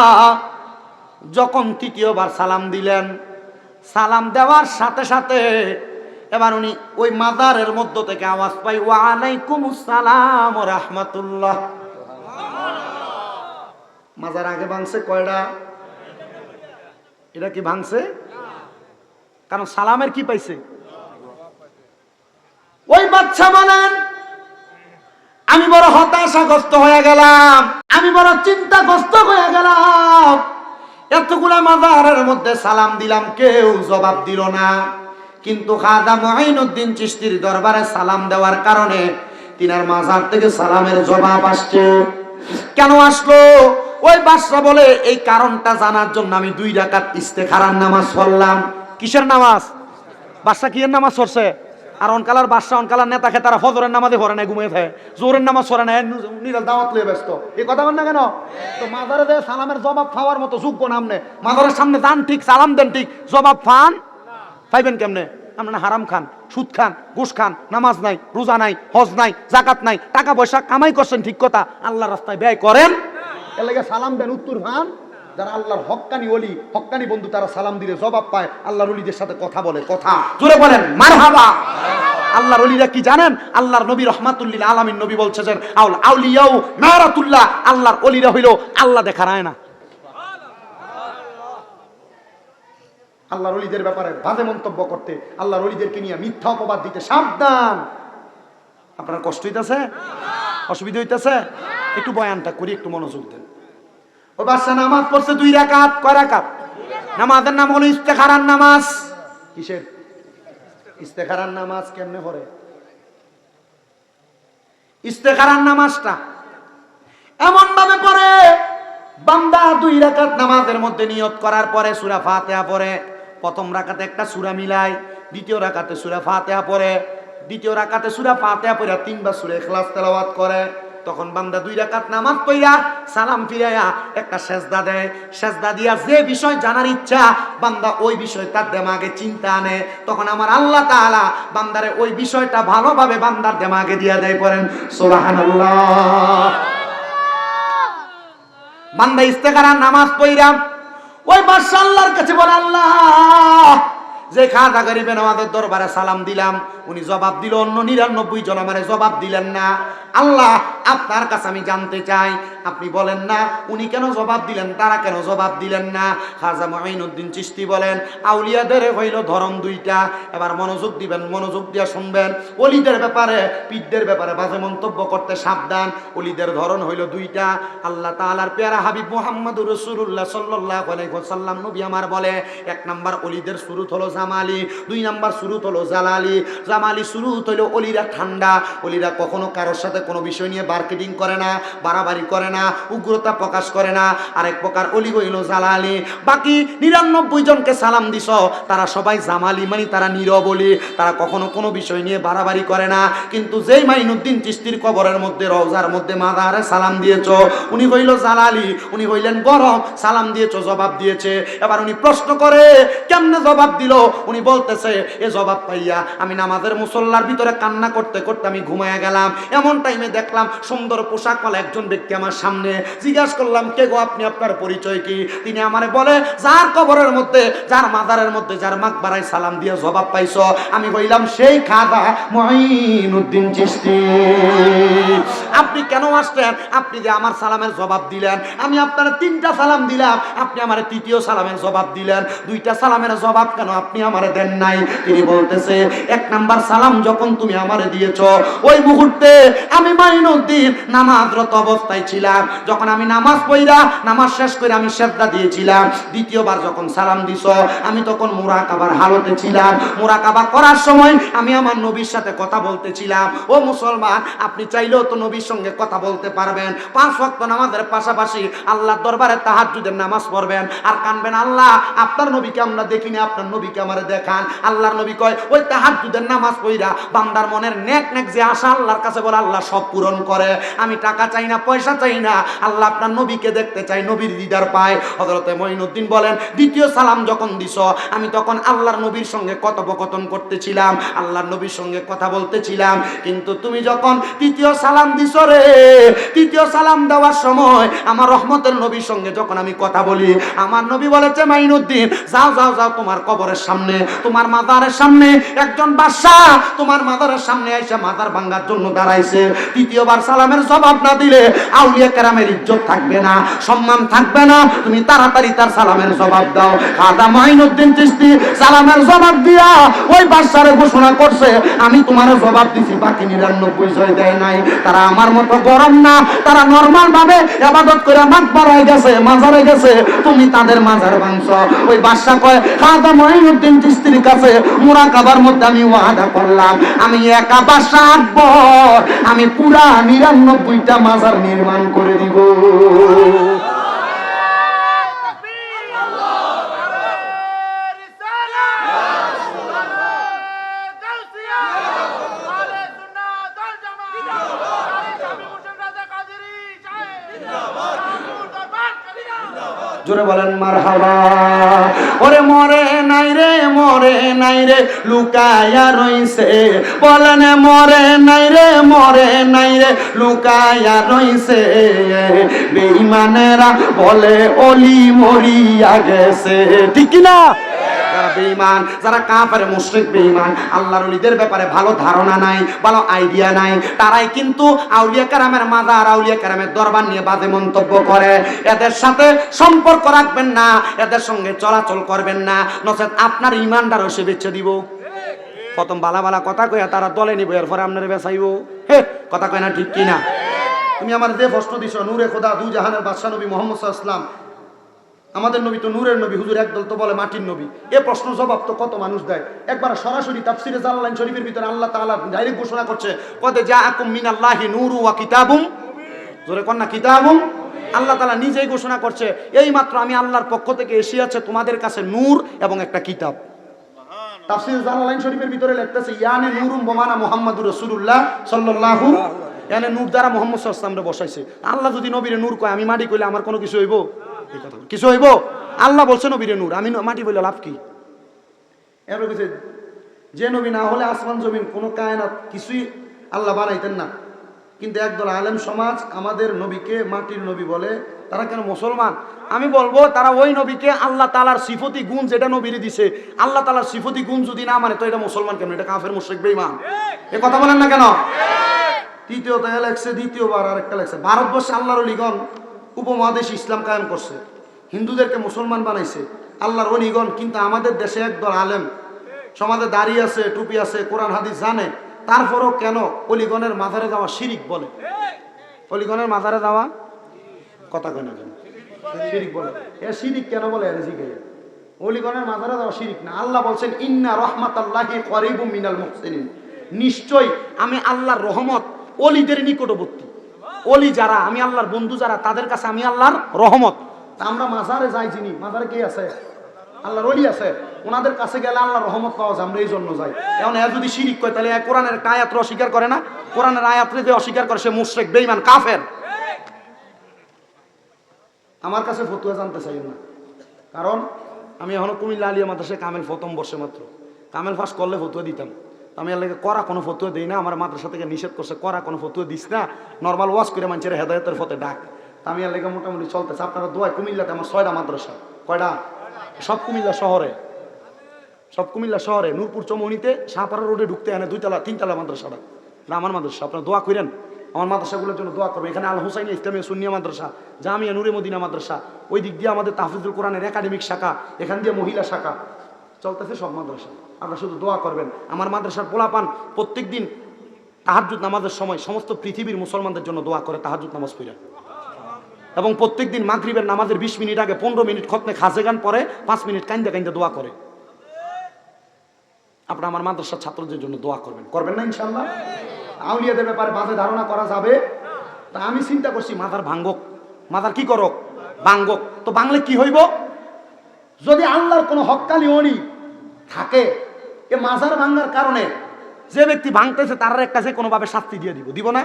যখন তৃতীয়বার সালাম দিলেন, সালাম দেওয়ার সাথে সাথে এবার উনি ওই মাজারের মধ্য থেকে আওয়াজ পাই, ওয়া আলাইকুমুস সালাম ওয়া রাহমাতুল্লাহ। মাজার আগে ভাঙছে কয়টা? এটা কি ভাঙছে? কারণ সালামের কি পাইছে? ওই বাদশা বলেন, আমি বড় হতাশাগ্রস্ত হয়ে গেলাম, আমি বড় চিন্তাগ্রস্ত হয়ে গেলাম। এতগুলা মাজারের মধ্যে সালাম দিলাম, কেউ জবাব দিল না। কিন্তু খাজা মুঈনুদ্দিন চিশতির দরবারে সালাম দেওয়ার কারণে তিনার মাজার থেকে সালামের জবাব আসছে। কেন আসলো? ওই বাদশা বলে, এই কারণটা জানার জন্য আমি 2 রাকাত ইস্তেখারার নামাজ পড়লাম। কিসের নামাজ? বাদশা কিয়ের নামাজ পড়ছে? আর অনকালার বাদশা, অনকালার নেতা খেতারা ফজরের নামাজে পড়ে নাই, ঘুমিয়ে থাকে। জোরের নামাজ পড়ে নাই, নিরাল দাওয়াত লয়ে ব্যস্ত। এই কথা বল না কেন? তো মাজারে দেয় সালামের জবাব পাওয়ার মতো যোগ্য নামনে মাজারের সামনে যান ঠিক, সালাম দেন ঠিক, জবাব পাইবেন কেমনে? আপনারা হারাম খান, সুদ খান, ঘুষ খান, নামাজ নাই, রোজা নাই, হজ নাই, জাকাত নাই, টাকা পয়সা কামাই করছেন ঠিক কথা, আল্লাহর রাস্তায় ব্যয় করেন, এর লাগে সালাম দেন উত্তর ভান। যারা আল্লাহর হক্কানি ওলি, হক্কানি বন্ধু, তারা সালাম দিলে জবাব পায়, আল্লাহর ওলিদের সাথে কথা বলে। কথা জোরে বলেন মারহাবা। আল্লাহর ওলিরা কি জানেন? আল্লাহর নবী রহমাতুল্লিল আলামিন নবী বলছেন, আউলিয়াউ নারাতুল্লাহ, আল্লাহর ওলিরা হইল আল্লাহ দেখার আয়না। আল্লাহর ওলিদের ব্যাপারে বাজে মন্তব্য করতে, আল্লাহর ওলিদেরকে নিয়ে মিথ্যা অপবাদ দিতে সাবধান। আপনার কষ্ট হইতেছে? অসুবিধা হইতেছে? একটু বয়ানটা করি, একটু মনোযোগ দেন। ওই বাদশা নামাজ পড়ছে 2 রাকাত। কয় রাকাত? নামাজের নাম হলো ইস্তেখারার নামাজ। কিসের? ইস্তেখারার নামাজ। কেমনে পড়ে ইস্তেখারার নামাজটা? এমন ভাবে পড়ে, বান্দা 2 রাকাত নামাজের মধ্যে নিয়ত করার পরে সূরা ফাতিহা পড়ে। প্রথম রাকাতে একটা সূরা মিলায়, দ্বিতীয় রাকাতে সূরা ফাতিহা পড়ে, দ্বিতীয় রাকাতে সূরা ফাতিহা পড়ে 3 বার সূরা ইখলাস তেলাওয়াত করে। তখন বান্দা 2 রাকাত নামাজ পড়া সালাম ফিরাইয়া একটা সেজদা দেয়। সেজদা দিয়া যে বিষয় জানার ইচ্ছা, বান্দা ওই বিষয় তার দিমাগে চিন্তা আনে। তখন আমার আল্লাহ তাআলা বান্দারে ওই বিষয়টা ভালোভাবে বান্দার দিমাগে দিয়া দেয়। পড়েন সুবহানাল্লাহ। বান্দা ইস্তেখারার নামাজ পড়া ওই বাদশা আল্লাহর কাছে বলে, আল্লাহ, যে খাজা গরিবে নওয়াজের দরবারে সালাম দিলাম, উনি জবাব দিল, অন্য 99 জন আমারে জবাব দিলেন না। আল্লাহ, আপনার কাছে আমি জানতে চাই, আপনি বলেন না উনি কেন জবাব দিলেন, তারা কেন জবাব দিলেন না? খাজা মুঈনুদ্দিন চিশতি বলেন, আউলিয়াদের হইল ধরন দুইটা। এবার মনোযোগ দিবেন, মনোযোগ দিয়ে শুনবেন। ওলিদের ব্যাপারে, পীরদের ব্যাপারে বাজে মন্তব্য করতে সাবধান। ওলিদের ধরন হইল দুইটা। আল্লাহ তাআলার পেয়ারা হাবিব মুহাম্মদুর রাসূলুল্লাহ সাল্লাল্লাহু আলাইহি ওয়াসাল্লাম নবী আমার বলে, এক নাম্বার ওলিদের শুরুত হলো জামালি, দুই নাম্বার শুরুত হলো জালালি। জামালি শুরুত হইল ওলিরা ঠান্ডা, ওলিরা কখনো কারোর সাথে কোনো বিষয় নিয়ে মার্কেটিং করে না, বাড়াবাড়ি করে না, উগ্রতা প্রকাশ করে না। আরেক প্রকার ওলি হইল জালালি। বাকি 99 জনকে সালাম দিছ, তারা সবাই জামালি, মানে তারা নীরব ওলি, তারা কখনো কোনো বিষয় নিয়ে বাড়াবাড়ি করে না। কিন্তু যেই মাইনুদ্দিন চিশতির কবরের মধ্যে, রওজার মধ্যে মাজারে সালাম দিয়েছ, উনি হইল জালালি, উনি হইলেন গরম। সালাম দিয়েছ, জবাব দিয়েছে। এবার উনি প্রশ্ন করে কেমনে জবাব দিল? উনি বলতেছে, এ জবাব পাইয়া আমি নামাজের মুসল্লার ভিতরে কান্না করতে করতে আমি ঘুমায়া গেলাম। এমন টাইমে দেখলাম সুন্দর পোশাক ওয়ালা একজন ব্যক্তি আমার সামনে। জিজ্ঞাসা করলাম, কে গো আপনি, আপনার পরিচয় কি? তিনি আমারে বলে, যার কবরের মধ্যে, যার মাজারের মধ্যে, যার মাকবারায় সালাম দিয়ে জবাব পাইছো, আমি বললাম সেই খাজা মুঈনুদ্দিন চিশতি। আপনি কেন আসলেন? আপনি যে আমার সালামের জবাব দিলেন, আমি আপনার 3টা সালাম দিলাম, আপনি আমার 3য় সালামের জবাব দিলেন, 2টা সালামের জবাব কেন আপনি আমারে দেন নাই? তিনি বলতেছে, 1 নাম্বার সালাম যখন তুমি আমারে দিয়েছ, ওই মুহূর্তে আমি মাইনুদ্দিন নামাজরত অবস্থায় ছিলাম। যখন আমি নামাজ পড়া, নামাজ শেষ করে আমি সেজদা দিয়েছিলাম। 2য়বার যখন সালাম দিছ, আমি তখন মুরাকাবার হালতে ছিলাম। মুরাকাবা করার সময় আমি আমার নবীর সাথে কথা বলতেছিলাম। ও মুসলমান, আপনি চাইলেও তো নবীর সঙ্গে কথা বলতে পারবেন। 5 ওয়াক্ত নামাজের পাশাপাশি আল্লাহর দরবারে তাহাজ্জুদের নামাজ পড়বেন আর কানবেন, আল্লাহ আপনার নবীকে আমরা দেখিনি, আপনার নবীকে আমারে দেখান। আল্লাহর নবী কয়, ওই তাহাজ্জুদের নামাজ পড়া বান্দার মনের নেক নেক যে আশা আল্লাহর কাছে বলে, আল্লাহ সব পূরণ করে। আমি টাকা চাই না, পয়সা চাই না, আল্লাহ আপনার নবীকে দেখতে চাই, নবীর দিদার পায়। হযরতে মুঈনুদ্দিন বলেন, 2য় সালাম যখন দিছ, আমি তখন আল্লাহর নবীর সঙ্গে কথোপকথন করতেছিলাম, আল্লাহর নবীর সঙ্গে কথা বলতেছিলাম। কিন্তু তুমি যখন 3য় সালাম দিছ রে, 3য় সালাম দেওয়ার সময় আমার রহমতের নবীর সঙ্গে যখন আমি কথা বলি, আমার নবী বলেছে, মাইনুদ্দিন যাও যাও যাও, তোমার কবরের সামনে, তোমার মাজারের সামনে একজন বাদশা তোমার মাজারের সামনে এসে মাজার ভাঙার জন্য দাঁড়াইছে। 3য়বার সালামের জবাব না দিলে আউলিয়া কেরামের ইজ্জত থাকবে না, সম্মান থাকবে না। তুমি তাড়াতাড়ি তার সালামের জবাব দাও। খাজা মুঈনুদ্দিন চিশতি সালামের জবাব দিয়া ওই বাদশারে ঘোষণা করছে, আমি তোমার জবাব দিছি, বাকি 99 জয় দেয় নাই। তারা আমার মতো গরম না, তারা নরমাল ভাবে ইবাদত করে মাকবারায় গেছে, মাজারে গেছে, তুমি তাদের মাজার ভাঙছ। ওই বাদশা কয়, খাজা মুঈনুদ্দিন চিশতির কাছে মুরাকাবার মধ্যে আমি ওয়াদা করলাম, আমি একা বাদশা আকবর, আমি পুরা 99টা মাজার নির্মাণ করে দিব। জোরে বলেন মারহাবা। ওরে মরে নাই রে, মরে নাই রে, লুকায়া রইছে, বলেন মরে নাই রে, মরে নাই রে, লুকায়া রইছে। বেঈমানেরা বলে ওলি মরিয়া গেছে, ঠিক কি না? যারা বেঈমান, যারা কাফের মুশরিক বেঈমান, আল্লাহর ওলিদের ব্যাপারে ভালো ধারণা নাই, ভালো আইডিয়া নাই, তারাই কিন্তু আউলিয়া কেরামের মাজার, আউলিয়া কেরামের দরবার নিয়ে বাজে মন্তব্য করে। এদের সাথে সম্পর্ক রাখবেন না, এদের সঙ্গে চলাচল করবেন না, নচেত আপনার ঈমানটা রসে বেচে দিব। প্রথম বালা বালা কথা কইয়া তারা দলে নিব, এরপরে আপনারা বেচাইব। হে, কথা কয় না, ঠিক কি না? তুমি আমার যে প্রশ্ন দিছ, নূরে খোদা দু জাহানের বাদশা নবী মুহাম্মদ সাল্লাল্লাহু আলাইহি ওয়াসাল্লাম, আমাদের নবী তো নূরের নবী, হুজুর একদল তো বলে মাটির নবী। এ প্রশ্ন জবাব তো কত মানুষ দেয়। একবার সরাসরি তাফসিরে জালালাইন শরীফের ভিতরে আল্লাহ তাআলা ডাইরেক্ট ঘোষণা করছে, কদ জাআকুম মিনাল্লাহি নূরু ওয়া কিতাবুম, জোরে কোন না, কিতাবুম। আল্লাহ তাআলা নিজেই ঘোষণা করছে, এই মাত্র আমি আল্লাহর পক্ষ থেকে এসেছে তোমাদের কাছে নূর এবং একটা কিতাব। তাফসির জালালাইন শরীফের ভিতরে লিখতেছে, ইয়ানে নূরুম বমানা মুহাম্মাদুর রাসূলুল্লাহ সাল্লাল্লাহু, ইয়ানে নূর দ্বারা মুহাম্মদ সাল্লাল্লাহু আলাইহি ওয়াসাল্লামকে বসাইছে। আল্লাহ যদি নবীরে নূর কয়, আমি মাটি কইলে আমার কোনো কিছু হইব? এই কথা কিছু হইব? আল্লাহ বলছে নবীরে নূর, আমি মাটি বলে লাভ কি? এর বলছে যে নবী না হলে আসমান জমিন কোনো কায়নাত কিছুই আল্লাহ বানাইতেন না। কিন্তু একদল আলেম সমাজ আমাদের নবীকে মাটির নবী বলে, তারা কেন মুসলমান? আমি বলবো তারা ওই নবীকে আল্লাহ তাআলার সিফতি গুণ যেটা নবীরে দিছে, আল্লাহ তাআলার সিফতি গুণ যদি না মানে তো এটা মুসলমান কেন? এটা কাফের মুশরিক বেঈমান। এই কথা বলেন না কেন? তৃতীয়ত লেখছে, দ্বিতীয়বার আর একটা লেখছে, ভারতবর্ষে আল্লাহর অলিগণ উপমহাদেশ ইসলাম কায়েম করছে, হিন্দুদেরকে মুসলমান বানাইছে আল্লাহর অলিগণ, কিন্তু আমাদের দেশে একদল আলেম সমাজে দাঁড়িয়ে আছে, টুপি আছে, কোরআন হাদিস জানে, তারপরও কেন অলিগণের মাজারে যাওয়া শিরিক বলে? অলিগণের মাজারে যাওয়া কথা কয় না কেন শিরিক বলে? এ শিরিক কেন বলে? এর জিজ্ঞাসা। অলিগণের মাজারে যাওয়া শিরিক না। আল্লাহ বলছেন ইন্না রাহমাতাল্লাহি করিবুম মিনাল মুহসিনিন, নিশ্চয় আমি আল্লাহর রহমত অলিদের নিকটবর্তী। অলি যারা, আমি আল্লাহর বন্ধু যারা, তাদের কাছে আমি আল্লাহর রহমত। তা আমরা মাজারে যাই, যিনি মাজারে কে আছে? আল্লাহর ওলি আছে, ওনাদের কাছে গেলে আল্লাহর রহমত পাওয়া যায়, আমরা এই জন্য যাই। এখন এ যদি শিরিক কয়, তাহলে কোরআনের একটা আয়াত অস্বীকার করে না? কোরআনের আয়াতরে যে অস্বীকার করে সে মুশরিক, বেঈমান, কাফের। আমার কাছে ফতুয়া জানতে চাই না, কারণ আমি এখনো কুমিল্লা আলিয়া মাদ্রাসায় কামেল প্রথম বর্ষে মাত্র, কামেল পাস করলে ফতুয়া দিতাম। আমি এর লাগে করা কোনো ফতুয়া দিই না, আমার মাদ্রাসা থেকে নিষেধ করছে, করা কোনো ফতুয়া দিস না, নর্মাল ওয়াজ করে মানুষের হেদায়েতের পথে ডাক। তা আমি এর লাগে মোটামুটি চলতেছে। আপনারা দোয়ায়, কুমিল্লাতে আমার 6টা মাদ্রাসা। কয়টা? সব কুমিল্লা শহরে, সব কুমিল্লা শহরে। নূরপুর চৌমুহনীতে শাহপাড়া রোডে ঢুকতে এনে 2তলা 3তলা মাদ্রাসাটা না আমার মাদ্রাসা। আপনারা দোয়া করেন, আমার মাদ্রাসাগুলোর জন্য দোয়া করবেন। এখানে আল হুসাইন ইসলামিয়া সুন্নিয়া মাদ্রাসা, জামিয়া নূরে মদিনা মাদ্রাসা, ওই দিক দিয়ে আমাদের তাহফিজুল কোরআনের একাডেমিক শাখা, এখান দিয়ে মহিলা শাখা চলতেছে, সব মাদ্রাসা। আপনারা শুধু দোয়া করবেন। আমার মাদ্রাসার পোলাপান প্রত্যেক দিন তাহাজ্জুদ নামাজের সময় সমস্ত পৃথিবীর মুসলমানদের জন্য দোয়া করে তাহাজ্জুদ নামাজ পড়ে, এবং প্রত্যেক দিন মাগরিবের নামাজের 20 মিনিট আগে 15 মিনিট খতমে খাজে গান পরে 5 মিনিট কাইন্দা কাইন্দা দোয়া করে। আপনারা আমার মাদ্রাসার ছাত্রদের জন্য দোয়া করবেন, করবেন না ইনশাআল্লাহ? আউলিয়াদের ব্যাপারে বাজে ধারণা করা যাবে? তা আমি চিন্তা করছি মাদার ভাঙ্গক, মাদার কি করক, ভাঙ্গক। তো বাংলা কি হইব? যদি আল্লাহর কোনো হক্কানি অলি থাকে, এ মাজার ভাঙ্গার কারণে যে ব্যক্তি ভাঙতেছে তার একটা যে কোনোভাবে শাস্তি দিয়ে দিব, দিব না?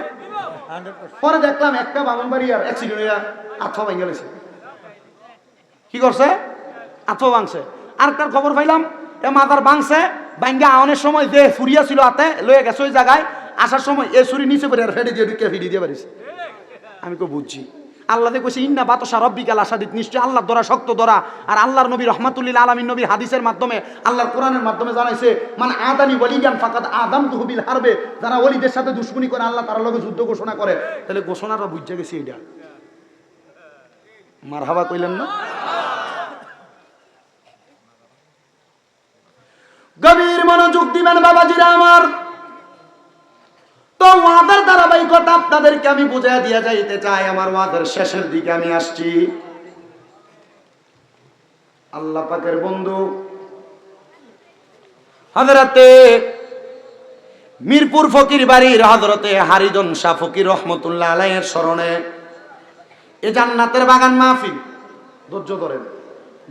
পরে দেখলাম একটা বাগানবাড়িয়ার অ্যাক্সিডেন্ট হইয়া আত্মা ভাঙে গেছে। কি করছে? আত্মা ভাঙছে। আরেকটার খবর পাইলাম এ মাজার ভাঙছে, ভাঙ্গা আওয়ানের সময় যে ফুরিয়া ছিল হাতে লয়ে গেছে ওই জায়গায়, আসার সময় এ ছুরি নিচে পড়ে আর ফেটে দিয়ে ঢুকে ফিরিয়ে দিয়ে পারিস। আমি তো বুঝছি আল্লাহ কইছে ইন্না বাতাসা রব্বিকাল আসাদিদ, নিশ্চয় আল্লাহর দরা শক্ত দরা। আর আল্লাহর নবী রহমাতুল্লিল আলামিন নবী হাদিসের মাধ্যমে, আল্লাহর কোরআনের মাধ্যমে জানাইছে মানে আদানি ওয়ালিয়ান ফাকাদ আযামতুহু বিল হারবে, যারা ওলিদের সাথে দুশমনি করে আল্লাহ তার লগে যুদ্ধ ঘোষণা করে। তাহলে ঘোষণাটা বুঝে গেছি এটা। মারহাবা কইলেন না? গভীর মনোযোগ দিবেন বাবাজিরা আমার। তো ওয়াদার ধারাবাহিকতা আপনাদেরকে আমি বুঝাই দিয়া যাইতে চাই। আমার ওয়াদার শেষের দিকে আমি আসছি। আল্লাহ পাকের বন্ধু হযরতে মিরপুর ফকির বাড়ির হযরতে হারিজন শাহ ফকির রহমতুল্লাহ আলাইহির স্মরণে এ জান্নাতের বাগান মাহফিল। ধৈর্য ধরেন,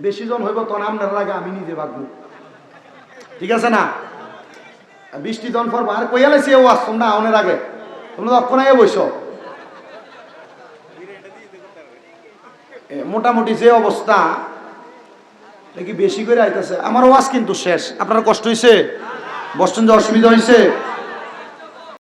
বেশি জন হইব তখন আপনার লাগে আমি নিজে বাগবো, ঠিক আছে না? 20টি জন পর আর কইয়ালেছি ও আস তোমরা আউনের আগে তোমরা তখন আগে বইসো। মোটামুটি যে অবস্থা দেখি বেশি করে আইতেছে। আমার ওয়াজ কিন্তু শেষ। আপনারা কষ্ট হয়েছে? বসছেন যে অসুবিধা হয়েছে?